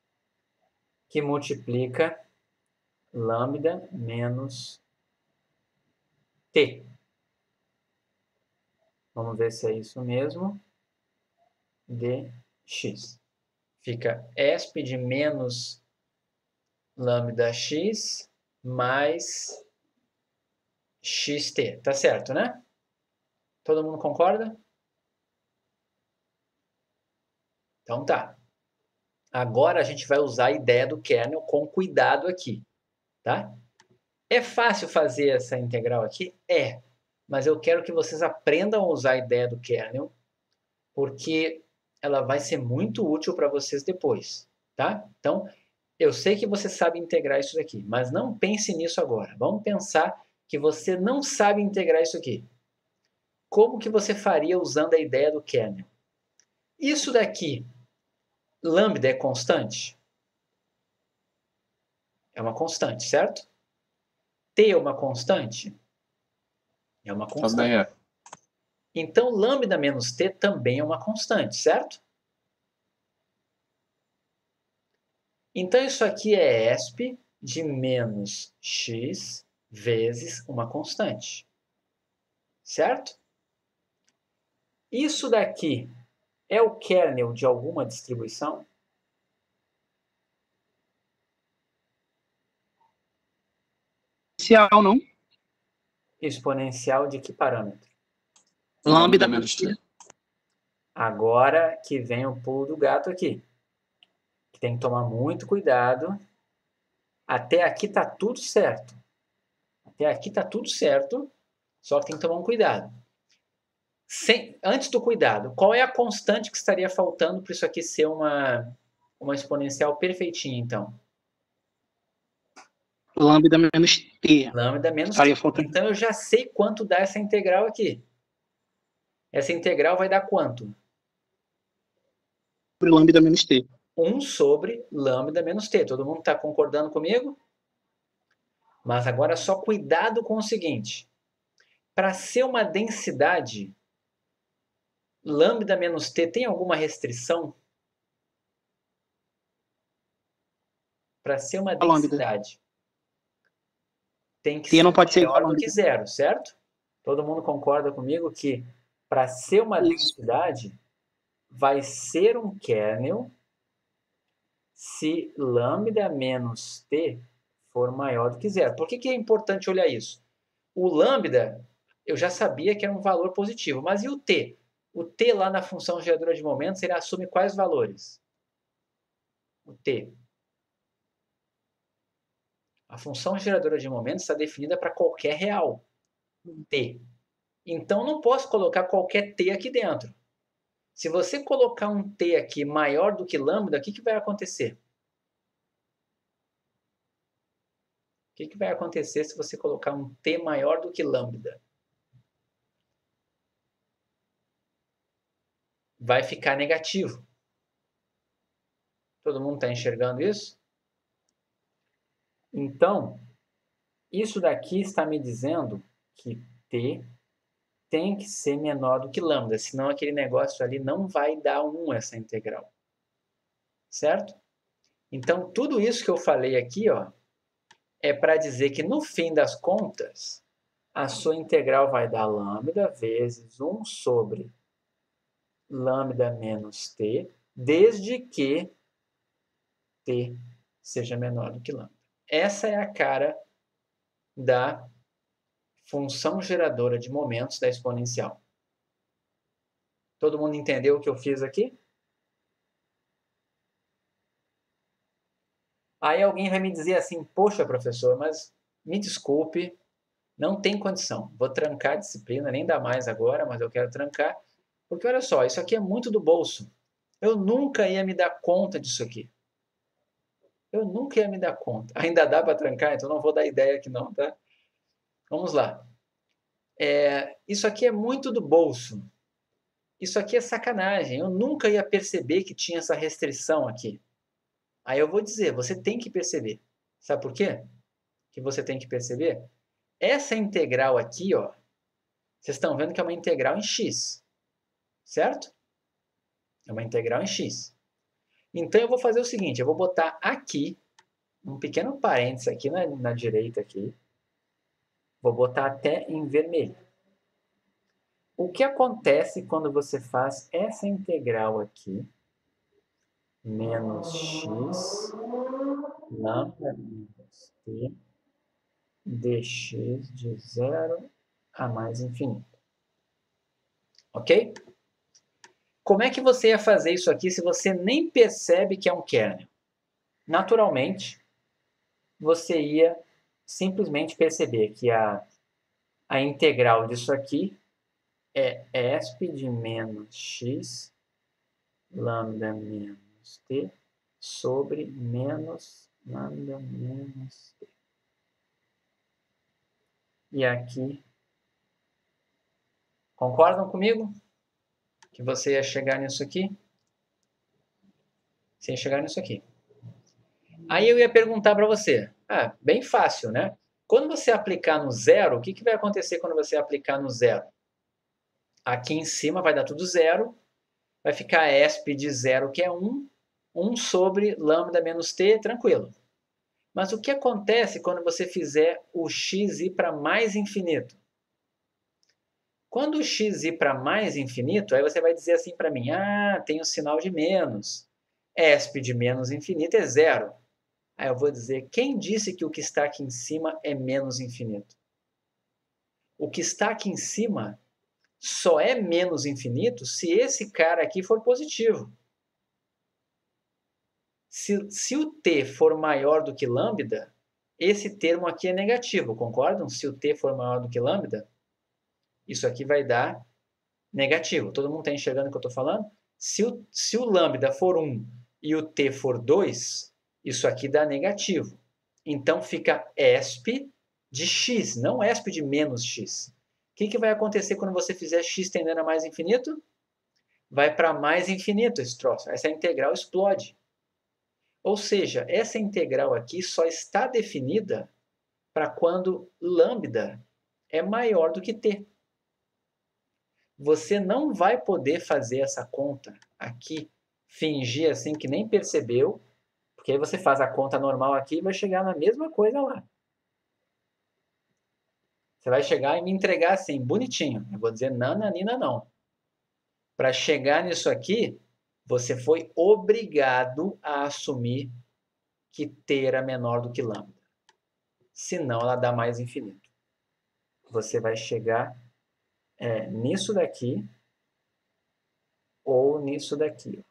que multiplica lambda menos t. Vamos ver se é isso mesmo. Dx. Fica esp de menos lambda x mais xt. Tá certo, né? Todo mundo concorda? Então tá. Agora a gente vai usar a ideia do kernel com cuidado aqui, tá? É fácil fazer essa integral aqui? É. Mas eu quero que vocês aprendam a usar a ideia do kernel, porque ela vai ser muito útil para vocês depois, tá? Então, eu sei que você sabe integrar isso daqui, mas não pense nisso agora. Vamos pensar que você não sabe integrar isso aqui. Como que você faria usando a ideia do kernel? Isso daqui, lambda é constante? É uma constante, certo? T é uma constante? É uma constante. Também é. Então, lambda menos t também é uma constante, certo? Então, isso aqui é esp de menos x vezes uma constante, certo? Isso daqui é o kernel de alguma distribuição? Exponencial, não? Exponencial de que parâmetro? Lambda menos t. Agora que vem o pulo do gato aqui. Tem que tomar muito cuidado. Até aqui está tudo certo. Até aqui está tudo certo, só que tem que tomar um cuidado. Antes do cuidado, qual é a constante que estaria faltando para isso aqui ser uma exponencial perfeitinha, então? Lambda menos t. Lambda menos Estaria t. faltando. Então, eu já sei quanto dá essa integral aqui. Essa integral vai dar quanto? Sobre lambda menos t. 1 sobre lambda menos t. Todo mundo está concordando comigo? Mas agora só cuidado com o seguinte. Para ser uma densidade, lambda menos t tem alguma restrição? Para ser uma densidade, tem que T ser não pode ser maior do que zero, certo? Todo mundo concorda comigo que para ser uma densidade, vai ser um kernel se lambda menos t for maior do que zero. Por que é importante olhar isso? O lambda, eu já sabia que era um valor positivo, mas e o t? O t lá na função geradora de momentos, ele assume quais valores? O t. A função geradora de momentos está definida para qualquer real, t. Então, não posso colocar qualquer t aqui dentro. Se você colocar um t aqui maior do que lambda, o que vai acontecer? O que vai acontecer se você colocar um t maior do que lambda? Vai ficar negativo. Todo mundo está enxergando isso? Então, isso daqui está me dizendo que t tem que ser menor do que lambda, senão aquele negócio ali não vai dar 1 essa integral. Certo? Então, tudo isso que eu falei aqui, ó, é para dizer que no fim das contas, a sua integral vai dar lambda vezes 1 sobre lambda menos t, desde que t seja menor do que lambda. Essa é a cara da função geradora de momentos da exponencial. Todo mundo entendeu o que eu fiz aqui? Aí alguém vai me dizer assim, poxa, professor, mas me desculpe, não tem condição. Vou trancar a disciplina, nem dá mais agora, mas eu quero trancar. Porque olha só, isso aqui é muito do bolso. Eu nunca ia me dar conta disso aqui. Eu nunca ia me dar conta. Ainda dá para trancar, então não vou dar ideia aqui não, tá? Vamos lá. Isso aqui é muito do bolso. Isso aqui é sacanagem. Eu nunca ia perceber que tinha essa restrição aqui. Aí eu vou dizer, você tem que perceber. Sabe por quê? Que você tem que perceber? Essa integral aqui, ó, vocês estão vendo que é uma integral em x, certo? É uma integral em x. Então eu vou fazer o seguinte, eu vou botar aqui, um pequeno parênteses aqui na direita aqui, vou botar até em vermelho. O que acontece quando você faz essa integral aqui, menos x, lambda menos t, dx de 0 a mais infinito. Ok? Como é que você ia fazer isso aqui se você nem percebe que é um kernel? Naturalmente, você ia simplesmente perceber que a integral disso aqui é esp de menos x, lambda menos t, sobre menos lambda menos t. E aqui, concordam comigo? Que você ia chegar nisso aqui? Você ia chegar nisso aqui. Aí eu ia perguntar para você, bem fácil, né? Quando você aplicar no zero, o que vai acontecer quando você aplicar no zero? Aqui em cima vai dar tudo zero, vai ficar esp de zero, que é 1, 1 sobre lambda menos t, tranquilo. Mas o que acontece quando você fizer o x ir para mais infinito? Quando o x ir para mais infinito, aí você vai dizer assim para mim, tem o sinal de menos. Esp de menos infinito é zero. Aí eu vou dizer, quem disse que o que está aqui em cima é menos infinito? O que está aqui em cima só é menos infinito se esse cara aqui for positivo. Se o t for maior do que lambda, esse termo aqui é negativo, concordam? Se o t for maior do que lambda, isso aqui vai dar negativo. Todo mundo está enxergando o que eu estou falando? Se o lambda for 1 e o t for 2, isso aqui dá negativo. Então fica esp de x, não esp de menos x. O que vai acontecer quando você fizer x tendendo a mais infinito? Vai para mais infinito esse troço. Essa integral explode. Ou seja, essa integral aqui só está definida para quando lambda é maior do que t. Você não vai poder fazer essa conta aqui, fingir assim que nem percebeu, porque aí você faz a conta normal aqui e vai chegar na mesma coisa lá. Você vai chegar e me entregar assim, bonitinho. Eu vou dizer nananina não. Para chegar nisso aqui, você foi obrigado a assumir que t era menor do que lambda. Senão ela dá mais infinito. Você vai chegar nisso daqui ou nisso daqui.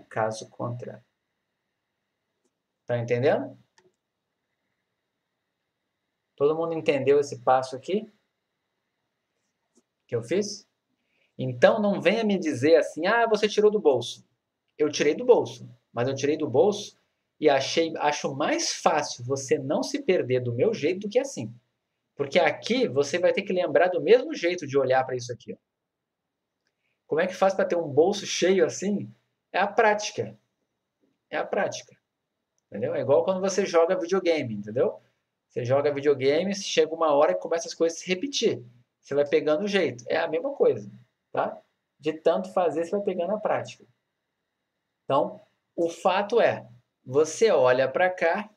Caso contrário. Tá entendendo? Todo mundo entendeu esse passo aqui? Que eu fiz? Então não venha me dizer assim, você tirou do bolso. Eu tirei do bolso, mas eu tirei do bolso e acho mais fácil você não se perder do meu jeito do que assim. Porque aqui você vai ter que lembrar do mesmo jeito de olhar para isso aqui. Ó. Como é que faz para ter um bolso cheio assim? É a prática. É a prática. Entendeu? É igual quando você joga videogame, entendeu? Você joga videogame, chega uma hora que começa as coisas a se repetir. Você vai pegando o jeito. É a mesma coisa, tá? De tanto fazer, você vai pegando a prática. Então, o fato é, você olha para cá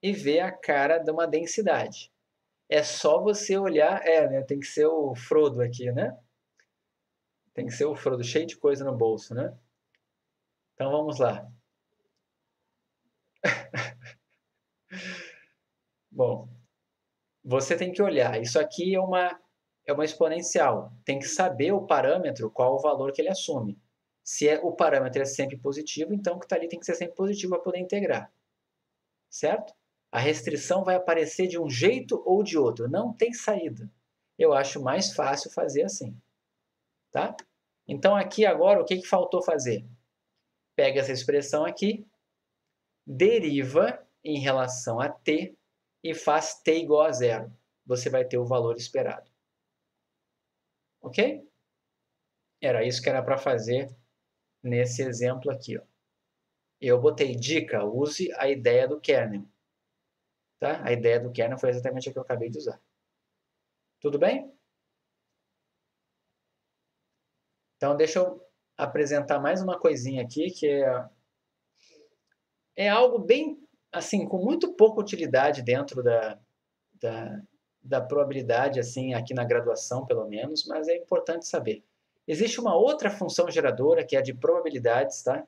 e vê a cara de uma densidade. É só você olhar, né? Tem que ser o Frodo aqui, né? Tem que ser o Frodo, cheio de coisa no bolso, né? Então, vamos lá. Bom, você tem que olhar. Isso aqui é uma exponencial. Tem que saber o parâmetro, qual o valor que ele assume. Se o parâmetro é sempre positivo, então o que está ali tem que ser sempre positivo para poder integrar. Certo? A restrição vai aparecer de um jeito ou de outro. Não tem saída. Eu acho mais fácil fazer assim. Tá? Então aqui agora, o que faltou fazer? pega essa expressão aqui, deriva em relação a t e faz t igual a zero. Você vai ter o valor esperado. Ok? Era isso que era para fazer nesse exemplo aqui. Ó. Eu botei dica, use a ideia do kernel. Tá? A ideia do kernel foi exatamente a que eu acabei de usar. Tudo bem? Então, deixa eu apresentar mais uma coisinha aqui, que é algo bem, assim, com muito pouca utilidade dentro da probabilidade, assim, aqui na graduação, pelo menos, mas é importante saber. Existe uma outra função geradora, que é a de probabilidades, tá?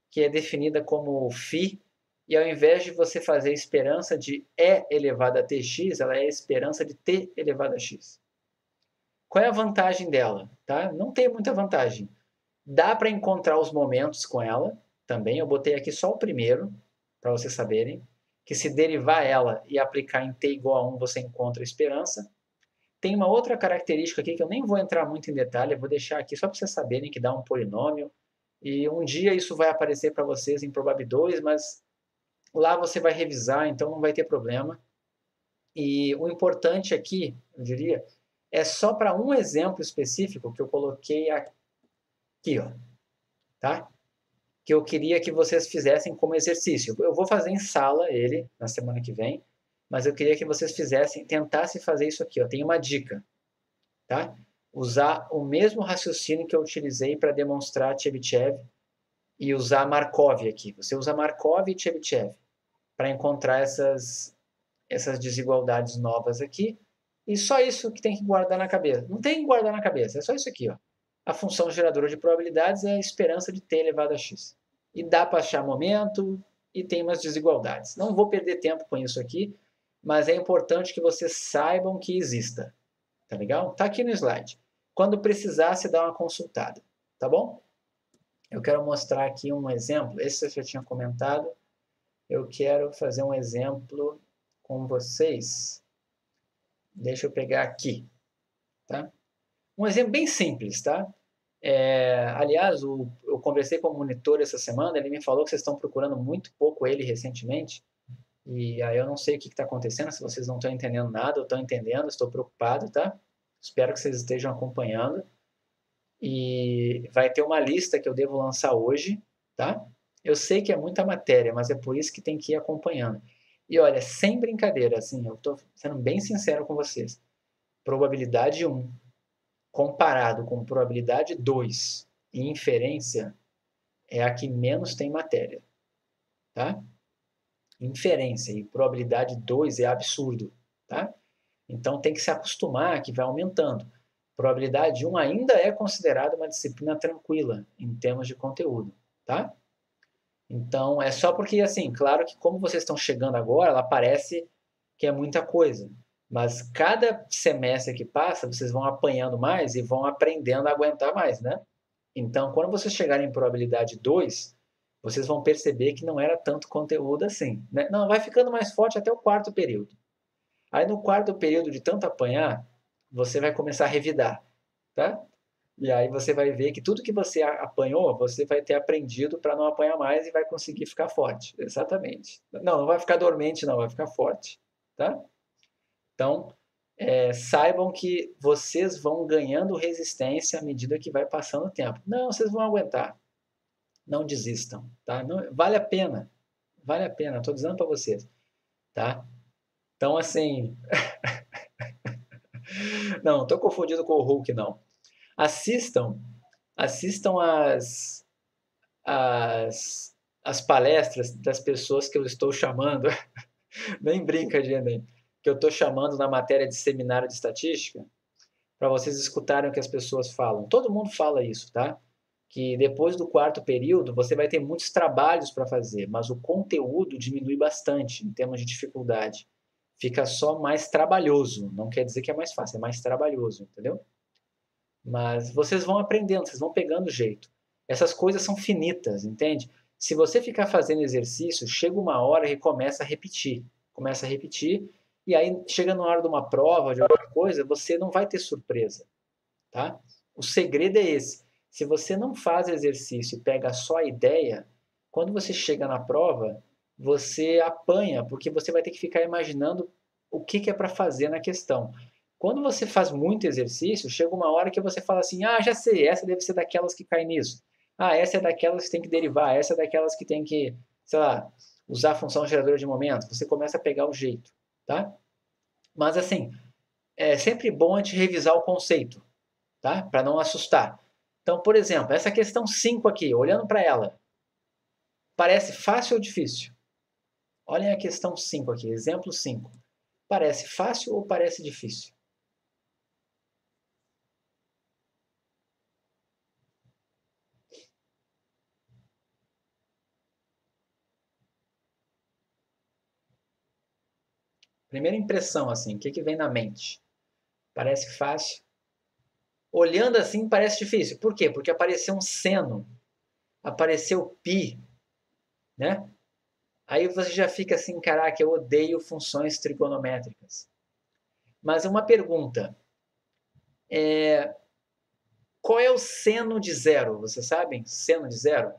Que é definida como φ, e ao invés de você fazer esperança de E elevado a tx, ela é a esperança de t elevado a x. Qual é a vantagem dela? Tá? Não tem muita vantagem. Dá para encontrar os momentos com ela também. Eu botei aqui só o primeiro, para vocês saberem, que se derivar ela e aplicar em t igual a 1, você encontra a esperança. Tem uma outra característica aqui que eu nem vou entrar muito em detalhe, eu vou deixar aqui só para vocês saberem que dá um polinômio. E um dia isso vai aparecer para vocês em Probab 2, mas lá você vai revisar, então não vai ter problema. E o importante aqui, eu diria, é só para um exemplo específico que eu coloquei aqui, ó, tá? Que eu queria que vocês fizessem como exercício. Eu vou fazer em sala ele na semana que vem, mas eu queria que vocês tentassem fazer isso aqui, ó. Tem uma dica, tá? Usar o mesmo raciocínio que eu utilizei para demonstrar Chebyshev e usar Markov aqui. Você usa Markov e Chebyshev para encontrar essas desigualdades novas aqui. E só isso que tem que guardar na cabeça. Não tem que guardar na cabeça, é só isso aqui, ó. A função geradora de probabilidades é a esperança de t elevado a x. E dá para achar momento e tem umas desigualdades. Não vou perder tempo com isso aqui, mas é importante que vocês saibam que exista. Tá legal? Tá aqui no slide. Quando precisar, você dá uma consultada. Tá bom? Eu quero mostrar aqui um exemplo. Esse eu já tinha comentado. Eu quero fazer um exemplo com vocês. Deixa eu pegar aqui. Tá? Um exemplo bem simples, tá? Aliás, eu conversei com o monitor essa semana, ele me falou que vocês estão procurando muito pouco ele recentemente, e aí eu não sei o que está acontecendo, se vocês não estão entendendo nada, ou estão entendendo, estou preocupado, tá? Espero que vocês estejam acompanhando. E vai ter uma lista que eu devo lançar hoje, tá? Eu sei que é muita matéria, mas é por isso que tem que ir acompanhando. E olha, sem brincadeira, assim, eu estou sendo bem sincero com vocês. Probabilidade 1 comparado com probabilidade 2 e inferência é a que menos tem matéria, tá? Inferência e probabilidade 2 é absurdo, tá? Então tem que se acostumar que vai aumentando. Probabilidade 1 ainda é considerada uma disciplina tranquila em termos de conteúdo, tá? Então é só porque, assim, claro que como vocês estão chegando agora, ela parece que é muita coisa. Mas cada semestre que passa, vocês vão apanhando mais e vão aprendendo a aguentar mais, né? Então, quando vocês chegarem em probabilidade 2, vocês vão perceber que não era tanto conteúdo assim, né? Não, vai ficando mais forte até o quarto período. Aí, no quarto período, de tanto apanhar, você vai começar a revidar, tá? E aí você vai ver que tudo que você apanhou, você vai ter aprendido para não apanhar mais e vai conseguir ficar forte. Exatamente. Não, não vai ficar dormente, não, vai ficar forte, tá? Então, saibam que vocês vão ganhando resistência à medida que vai passando o tempo. Não, vocês vão aguentar. Não desistam, tá? Não, vale a pena. Vale a pena, estou dizendo para vocês, tá? Então, assim... não, estou confundido com o Hulk, não. Assistam as palestras das pessoas que eu estou chamando. Nem brinca, gente, que eu estou chamando na matéria de seminário de estatística, para vocês escutarem o que as pessoas falam. Todo mundo fala isso, tá? Que depois do quarto período você vai ter muitos trabalhos para fazer, mas o conteúdo diminui bastante em termos de dificuldade. Fica só mais trabalhoso. Não quer dizer que é mais fácil, é mais trabalhoso, entendeu? Mas vocês vão aprendendo, vocês vão pegando jeito. Essas coisas são finitas, entende? Se você ficar fazendo exercício, chega uma hora e começa a repetir. Começa a repetir, e aí chega na hora de uma prova, de alguma coisa, você não vai ter surpresa, tá? O segredo é esse. Se você não faz exercício e pega só a ideia, quando você chega na prova, você apanha, porque você vai ter que ficar imaginando o que é para fazer na questão. Quando você faz muito exercício, chega uma hora que você fala assim, ah, já sei, essa deve ser daquelas que cai nisso. Ah, essa é daquelas que tem que derivar, essa é daquelas que tem que, sei lá, usar a função geradora de momento. Você começa a pegar o jeito, tá? Mas assim, é sempre bom a gente revisar o conceito, tá? Para não assustar. Então, por exemplo, essa questão 5 aqui, olhando para ela, parece fácil ou difícil? Olhem a questão 5 aqui, exemplo 5. Parece fácil ou parece difícil? Primeira impressão, assim, o que vem na mente? Parece fácil? Olhando assim, parece difícil. Por quê? Porque apareceu um seno, apareceu π, né? Aí você já fica assim, caraca, eu odeio funções trigonométricas. Mas uma pergunta, qual é o seno de zero? Vocês sabem? Seno de zero?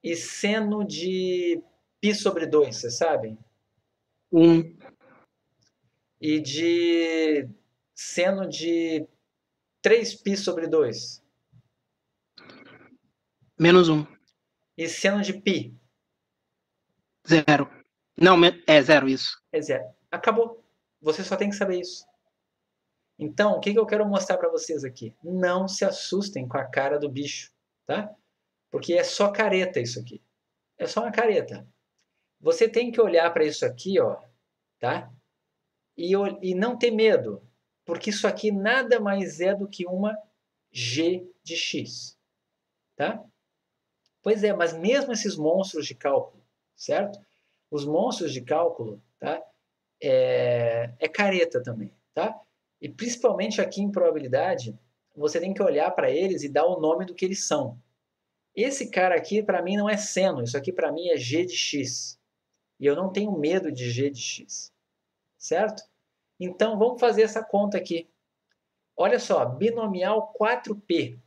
E seno de π sobre 2, vocês sabem? 1. E de seno de 3π sobre 2? Menos 1. E seno de π? 0. Não, é 0 isso. É zero. Acabou. Você só tem que saber isso. Então, o que eu quero mostrar para vocês aqui? Não se assustem com a cara do bicho, tá? Porque é só careta isso aqui. É só uma careta. Você tem que olhar para isso aqui, ó, tá? E não ter medo, porque isso aqui nada mais é do que uma g de x, tá? Pois é, mas mesmo esses monstros de cálculo, certo? Os monstros de cálculo, tá? É careta também, tá? E principalmente aqui em probabilidade, você tem que olhar para eles e dar o nome do que eles são. Esse cara aqui, para mim, não é seno. Isso aqui, para mim, é g de x. E eu não tenho medo de g de x. Certo? Então, vamos fazer essa conta aqui. Olha só, binomial 4p.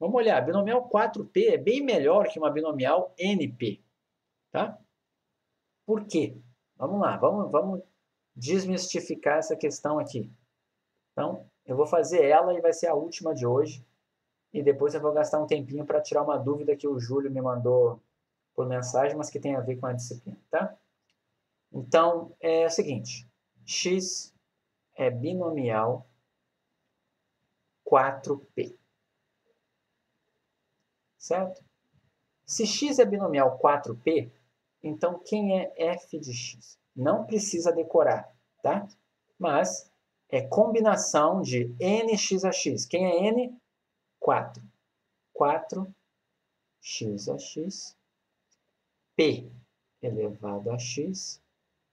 Vamos olhar, binomial 4p é bem melhor que uma binomial np. Tá? Por quê? Vamos lá, vamos desmistificar essa questão aqui. Então, eu vou fazer ela e vai ser a última de hoje. E depois eu vou gastar um tempinho para tirar uma dúvida que o Júlio me mandou por mensagem, mas que tem a ver com a disciplina, tá? Então, é o seguinte. X é binomial 4p. Certo? Se x é binomial 4p, então quem é f de x? Não precisa decorar, tá? Mas é combinação de nx a x. Quem é n? 4. 4x a x, p elevado a x,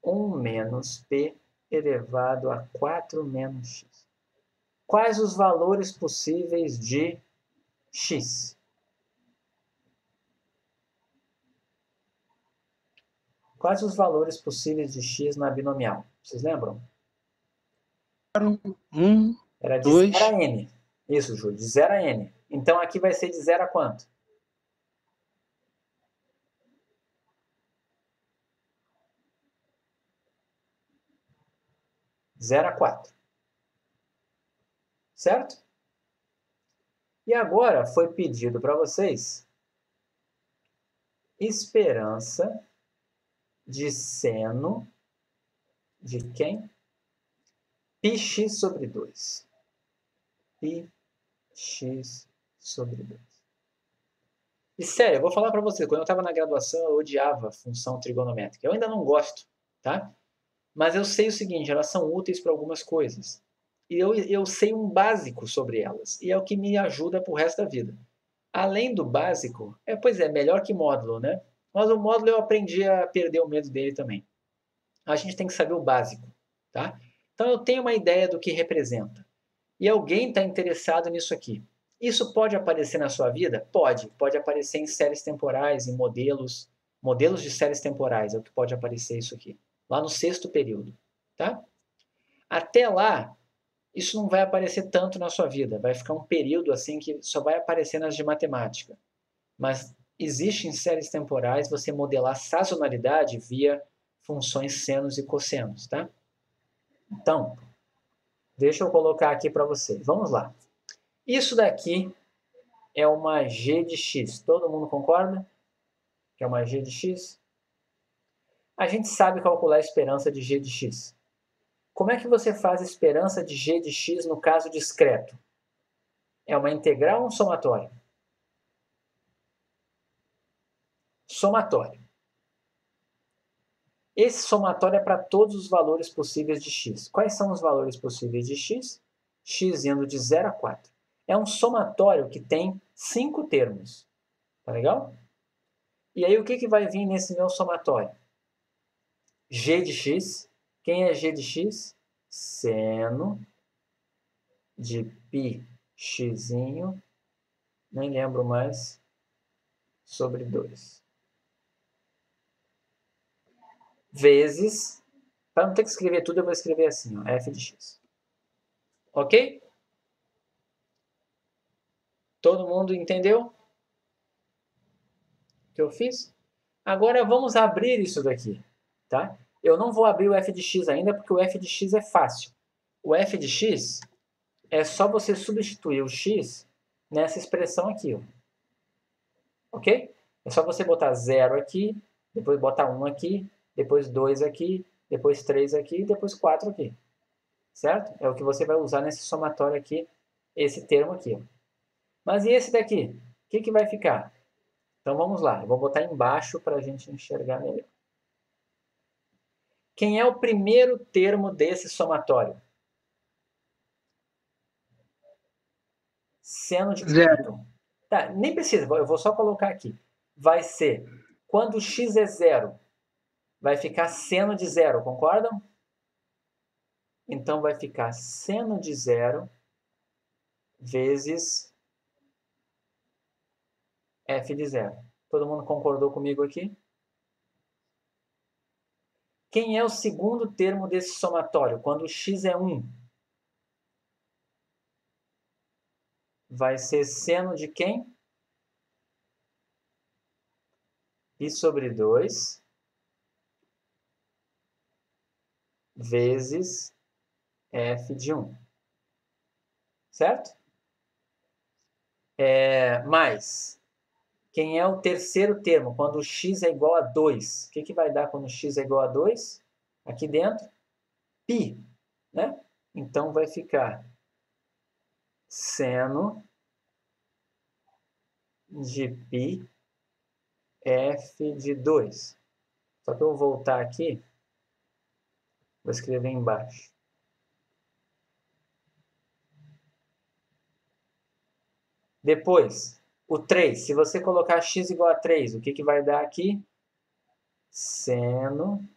1 menos p elevado a 4 menos x. Quais os valores possíveis de x? Quais os valores possíveis de x na binomial? Vocês lembram? 1, Era de 2. 0 a n. Isso, Júlio, de 0 a n. Então aqui vai ser de 0 a quanto? Zero a 4. Certo? E agora foi pedido para vocês esperança de seno de quem? πx sobre 2. πx sobre 2. E sério, eu vou falar para você, quando eu estava na graduação eu odiava função trigonométrica. Eu ainda não gosto, tá? Mas eu sei o seguinte, elas são úteis para algumas coisas. E eu sei um básico sobre elas. E é o que me ajuda para o resto da vida. Além do básico, pois é, melhor que módulo, né? Mas o módulo eu aprendi a perder o medo dele também. A gente tem que saber o básico, tá? Então eu tenho uma ideia do que representa. E alguém está interessado nisso aqui. Isso pode aparecer na sua vida? Pode. Pode aparecer em séries temporais, em modelos de séries temporais, é o que pode aparecer isso aqui. Lá no 6º período, tá? Até lá, isso não vai aparecer tanto na sua vida. Vai ficar um período assim que só vai aparecer nas de matemática. Mas existe em séries temporais você modelar sazonalidade via funções senos e cossenos, tá? Então, deixa eu colocar aqui para você. Vamos lá. Isso daqui é uma g de x. Todo mundo concorda? Que é uma g de x? A gente sabe calcular a esperança de g de x. Como é que você faz a esperança de g de x no caso discreto? É uma integral ou um somatório? Somatório. Esse somatório é para todos os valores possíveis de x. Quais são os valores possíveis de x? X indo de 0 a 4. É um somatório que tem 5 termos. Tá legal? E aí o que vai vir nesse meu somatório? G de x. Quem é g de x? Seno de π x, nem lembro mais, sobre 2. Vezes, para não ter que escrever tudo, eu vou escrever assim, ó, f de x. Ok? Todo mundo entendeu o que eu fiz? Agora vamos abrir isso daqui, tá? Eu não vou abrir o f de x ainda, porque o f de x é fácil. O f de x é só você substituir o x nessa expressão aqui, ó. Ok? É só você botar 0 aqui, depois botar 1 aqui, depois 2 aqui, depois 3 aqui e depois 4 aqui. Certo? É o que você vai usar nesse somatório aqui, esse termo aqui. Ó. Mas e esse daqui? O que vai ficar? Então vamos lá, eu vou botar embaixo para a gente enxergar melhor. Quem é o primeiro termo desse somatório? Seno de 0. Tá, nem precisa, eu vou só colocar aqui. Vai ser, quando x é 0, vai ficar seno de 0, concordam? Então vai ficar seno de 0 vezes f de 0. Todo mundo concordou comigo aqui? Quem é o segundo termo desse somatório? Quando x é 1. Vai ser seno de quem? π sobre 2 vezes f de 1. Certo? Mais, quem é o terceiro termo? Quando x é igual a 2. O que vai dar quando x é igual a 2? Aqui dentro, π. Né? Então vai ficar seno de π f de 2. Só que eu vou voltar aqui, vou escrever embaixo. Depois, o 3. Se você colocar x igual a 3, o que vai dar aqui? Seno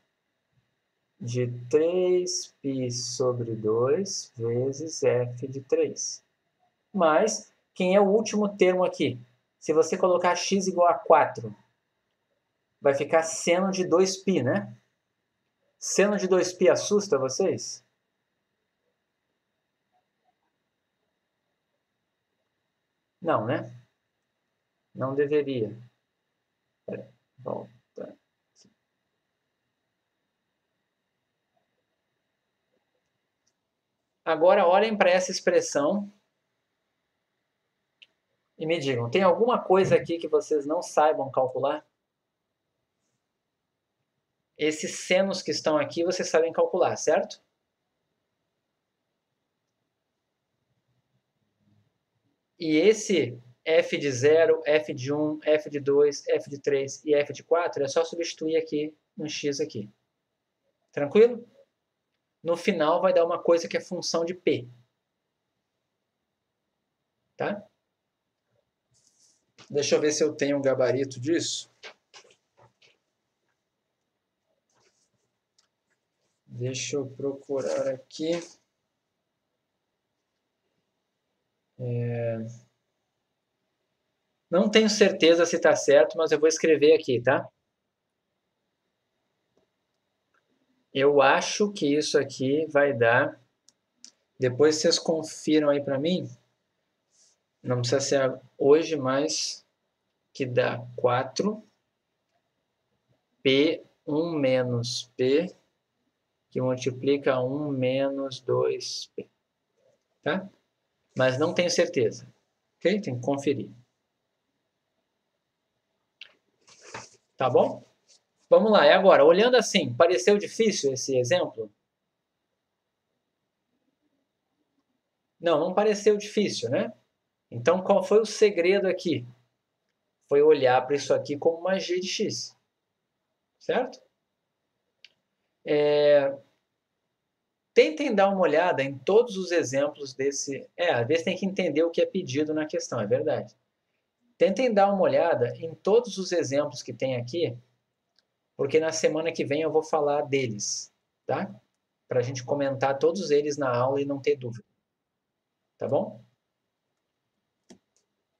de 3π sobre 2 vezes f de 3. Mas, quem é o último termo aqui? Se você colocar x igual a 4, vai ficar seno de 2π, né? Seno de 2π assusta vocês? Não, né? Não deveria. Pera, volta. Agora olhem para essa expressão e me digam, tem alguma coisa aqui que vocês não saibam calcular? Esses senos que estão aqui vocês sabem calcular, certo? E esse f de 0, f de 1, f de 2, f de 3 e f de 4 é só substituir aqui no x aqui. Tranquilo? No final vai dar uma coisa que é função de p. Tá? Deixa eu ver se eu tenho um gabarito disso. Deixa eu procurar aqui. Não tenho certeza se está certo, mas eu vou escrever aqui, tá? Eu acho que isso aqui vai dar Depois vocês confiram aí para mim. Não precisa ser hoje, mas que dá 4 P1 menos P, que multiplica 1 menos 2P. Tá? Mas não tenho certeza. Ok? Tem que conferir. Tá bom? Vamos lá. E agora, olhando assim, pareceu difícil esse exemplo? Não, não pareceu difícil, né? Então, qual foi o segredo aqui? Foi olhar para isso aqui como uma g de x. Certo? Tentem dar uma olhada em todos os exemplos desse... às vezes tem que entender o que é pedido na questão, é verdade. Tentem dar uma olhada em todos os exemplos que tem aqui, porque na semana que vem eu vou falar deles, tá? Para a gente comentar todos eles na aula e não ter dúvida. Tá bom?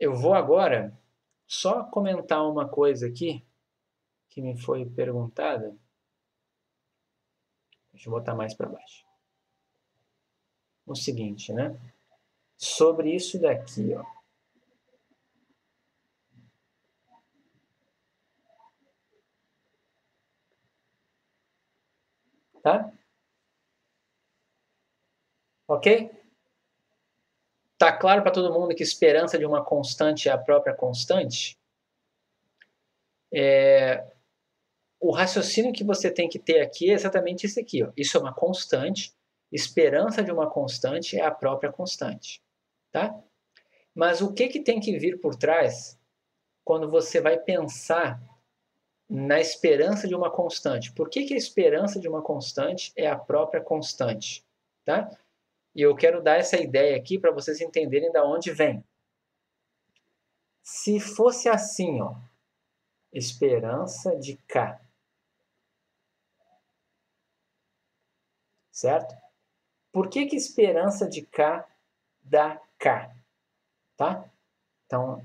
Eu vou agora só comentar uma coisa aqui que me foi perguntada. Deixa eu botar mais para baixo. O seguinte, né? Sobre isso daqui, ó. Tá? Ok? Tá claro para todo mundo que esperança de uma constante é a própria constante? O raciocínio que você tem que ter aqui é exatamente isso aqui. Ó. Isso é uma constante. Esperança de uma constante é a própria constante. Tá? Mas o que tem que vir por trás quando você vai pensar na esperança de uma constante? Por que a esperança de uma constante é a própria constante? Tá? E eu quero dar essa ideia aqui para vocês entenderem de onde vem. Se fosse assim, ó, esperança de K, certo? Por que esperança de K dá K? Tá? Então,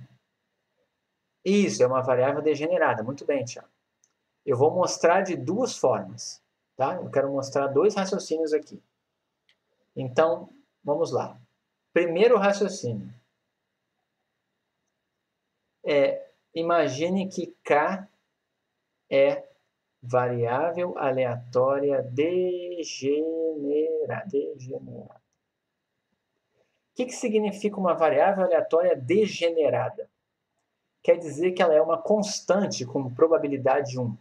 isso é uma variável degenerada. Muito bem, Tiago. Eu vou mostrar de duas formas. Tá? Eu quero mostrar dois raciocínios aqui. Então, vamos lá. Primeiro raciocínio. Imagine que K é variável aleatória degenerada. O que significa uma variável aleatória degenerada? Quer dizer que ela é uma constante com probabilidade 1.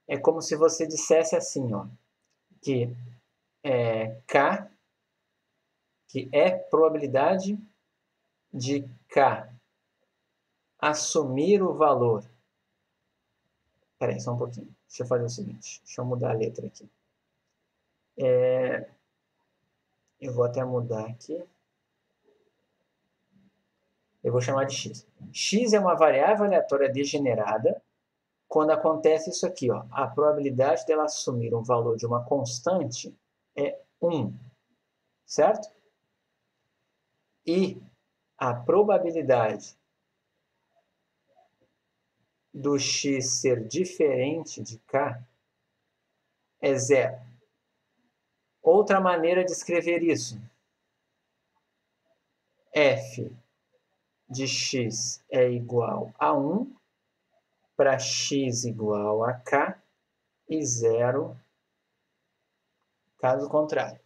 É como se você dissesse assim, ó, que K, que é probabilidade de K assumir o valor. Espera aí, só um pouquinho. Deixa eu fazer o seguinte. Deixa eu mudar a letra aqui. Eu vou até mudar aqui. Eu vou chamar de x. X é uma variável aleatória degenerada quando acontece isso aqui, ó. A probabilidade dela assumir um valor de uma constante é 1, certo? E a probabilidade do x ser diferente de k é 0. Outra maneira de escrever isso. F de x é igual a 1 para x igual a k e 0 caso contrário.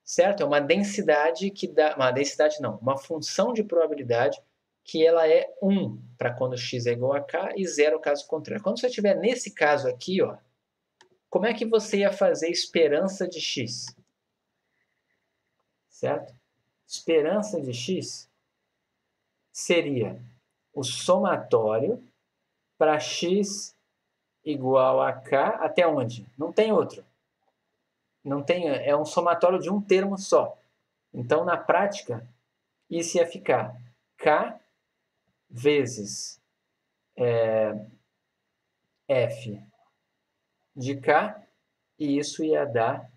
Certo? É uma densidade que dá... Uma densidade não, uma função de probabilidade que ela é 1 para quando x é igual a k e 0 caso contrário. Quando você estiver nesse caso aqui, ó, como é que você ia fazer esperança de x? Certo? Esperança de x seria o somatório para x igual a k até onde? Não tem outro. Não tem, é um somatório de um termo só. Então, na prática, isso ia ficar k vezes f de k, e isso ia dar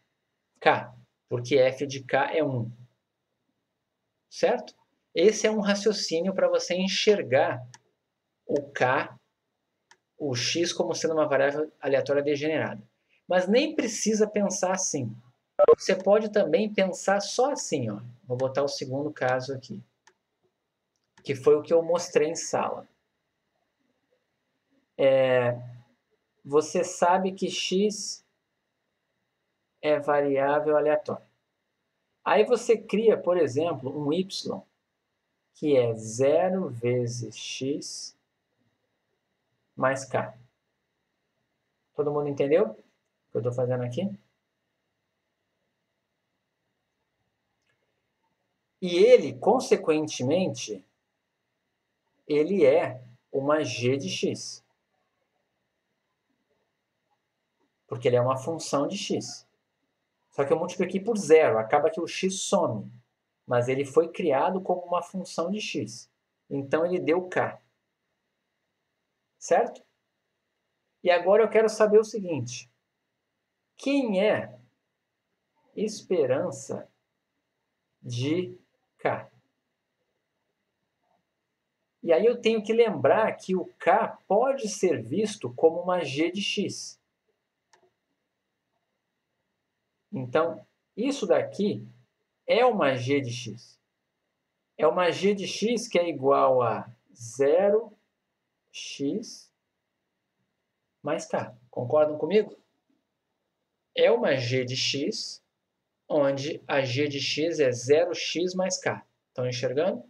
k, porque f de k é 1. Certo? Esse é um raciocínio para você enxergar o k, o x, como sendo uma variável aleatória degenerada. Mas nem precisa pensar assim. Você pode também pensar só assim, ó. Vou botar o segundo caso aqui, que foi o que eu mostrei em sala. Você sabe que x é variável aleatória. Aí você cria, por exemplo, um y, que é 0 vezes x mais k. Todo mundo entendeu o que eu estou fazendo aqui? E ele, consequentemente, ele é uma g de x. Porque ele é uma função de x. Só que eu multipliquei por zero, acaba que o x some. Mas ele foi criado como uma função de x. Então ele deu k. Certo? E agora eu quero saber o seguinte. Quem é esperança de k? E aí eu tenho que lembrar que o k pode ser visto como uma g de x. Então, isso daqui é uma g de x. É uma g de x que é igual a 0x mais k. Concordam comigo? É uma g de x, onde a g de x é 0x mais k. Estão enxergando?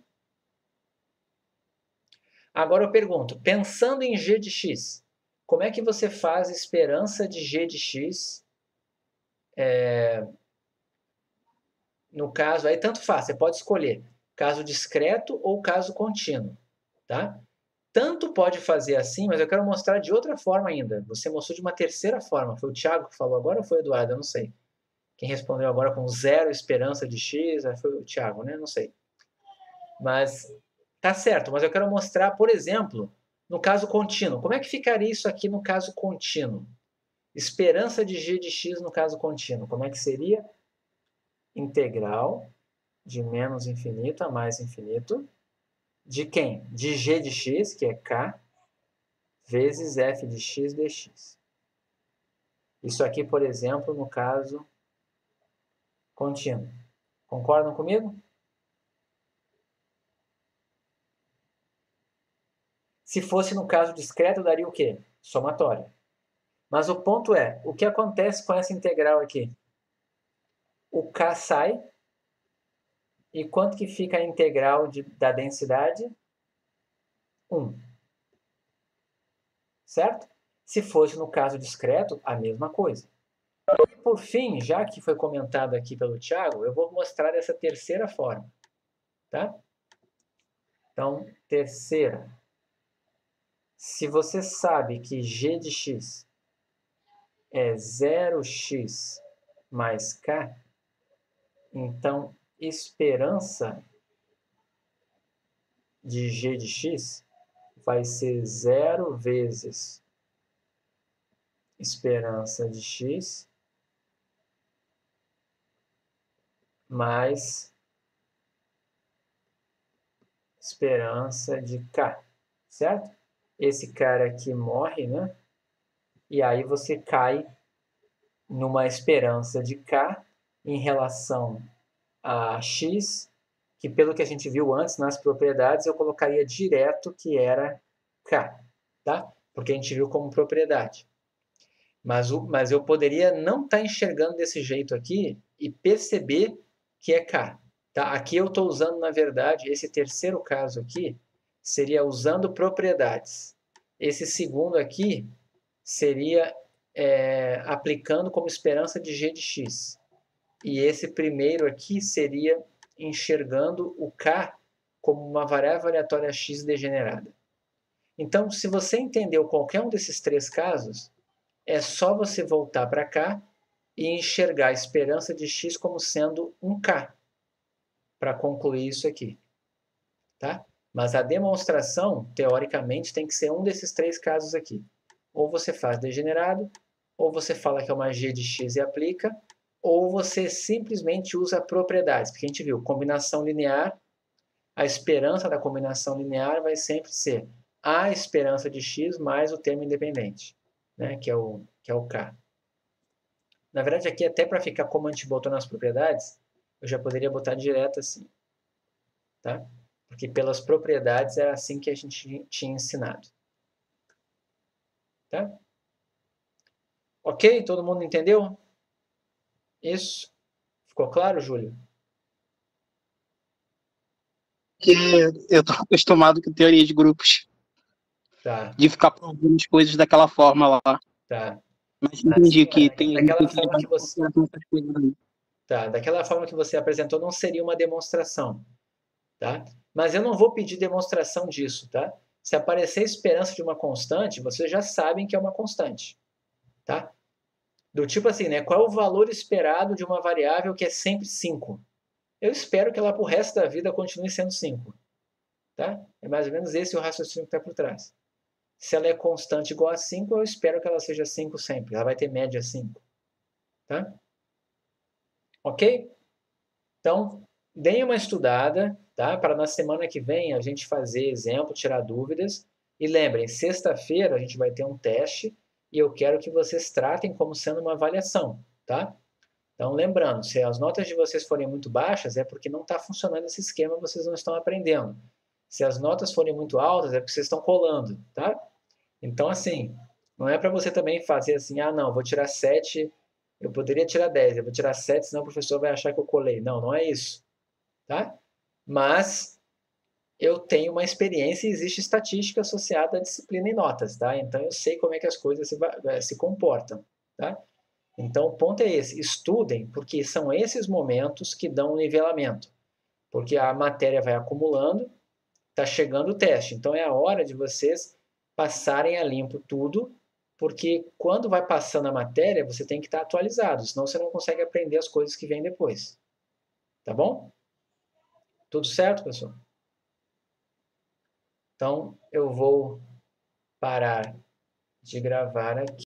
Agora eu pergunto, pensando em g de x, como é que você faz esperança de g de x? No caso, aí tanto faz, você pode escolher caso discreto ou caso contínuo, tá? Tanto pode fazer assim, mas eu quero mostrar de outra forma ainda. Você mostrou de uma terceira forma. Foi o Thiago que falou agora ou foi o Eduardo? Eu não sei. Quem respondeu agora com 0 esperança de x foi o Thiago, né? Não sei. Mas tá certo, mas eu quero mostrar, por exemplo, no caso contínuo. Como é que ficaria isso aqui no caso contínuo? Esperança de g de x no caso contínuo. Como é que seria? Integral de menos infinito a mais infinito. De quem? De g de x, que é k, vezes f de x dx. Isso aqui, por exemplo, no caso contínuo. Concordam comigo? Se fosse no caso discreto, daria o quê? Somatório. Mas o ponto é, o que acontece com essa integral aqui? O k sai, e quanto que fica a integral da densidade? 1. Certo? Se fosse no caso discreto, a mesma coisa. E por fim, já que foi comentado aqui pelo Thiago, eu vou mostrar essa terceira forma. Tá? Então, terceira. Se você sabe que g de x é 0x mais k, então esperança de g de x vai ser 0 vezes esperança de x mais esperança de k, certo? Esse cara aqui morre, né? E aí você cai numa esperança de k em relação a x, que pelo que a gente viu antes nas propriedades, eu colocaria direto que era k, tá? Porque a gente viu como propriedade. Mas eu poderia não estar enxergando desse jeito aqui e perceber que é k. Tá? Aqui eu estou usando, na verdade, esse terceiro caso aqui seria usando propriedades. Esse segundo aqui seria aplicando como esperança de g de x. E esse primeiro aqui seria enxergando o k como uma variável aleatória x degenerada. Então, se você entendeu qualquer um desses três casos, é só você voltar para cá e enxergar a esperança de x como sendo um k, para concluir isso aqui. Tá? Mas a demonstração, teoricamente, tem que ser um desses três casos aqui. Ou você faz degenerado, ou você fala que é uma g de x e aplica, ou você simplesmente usa propriedades, porque a gente viu, combinação linear, a esperança da combinação linear vai sempre ser a esperança de x mais o termo independente, né, que é o k. Na verdade, aqui até para ficar como a gente botou nas propriedades, eu já poderia botar direto assim, tá? Porque pelas propriedades era assim que a gente tinha ensinado. Tá? Ok? Todo mundo entendeu? Isso. Ficou claro, Júlio? Que eu tô acostumado com teoria de grupos, Tá, de ficar provando as coisas daquela forma lá. tá. Mas Assim, entendi que tem daquela que forma levar que em você, consideração essas coisas aí. tá, daquela forma que você apresentou não seria uma demonstração, tá? Mas eu não vou pedir demonstração disso, tá? Se aparecer esperança de uma constante, vocês já sabem que é uma constante, tá? Do tipo assim, né? Qual é o valor esperado de uma variável que é sempre 5? Eu espero que ela pro resto da vida continue sendo 5, tá? É mais ou menos esse o raciocínio que está por trás. Se ela é constante igual a 5, eu espero que ela seja 5 sempre. Ela vai ter média 5, tá? Ok? Então, deem uma estudada, tá? Para na semana que vem a gente fazer exemplo, tirar dúvidas. E lembrem, sexta-feira a gente vai ter um teste e eu quero que vocês tratem como sendo uma avaliação, tá? Então, lembrando, se as notas de vocês forem muito baixas, é porque não está funcionando esse esquema, vocês não estão aprendendo. Se as notas forem muito altas, é porque vocês estão colando, tá? Então, assim, não é para você também fazer assim, ah, não, vou tirar 7, eu poderia tirar 10, eu vou tirar 7, senão o professor vai achar que eu colei. Não, não é isso, tá? Mas eu tenho uma experiência e existe estatística associada à disciplina e notas, tá? Então eu sei como é que as coisas se comportam, tá? Então o ponto é esse, estudem, porque são esses momentos que dão um nivelamento, porque a matéria vai acumulando, está chegando o teste, então é a hora de vocês passarem a limpo tudo, porque quando vai passando a matéria, você tem que estar atualizado, senão você não consegue aprender as coisas que vêm depois. Tá bom? Tudo certo, pessoal? Então, eu vou parar de gravar aqui.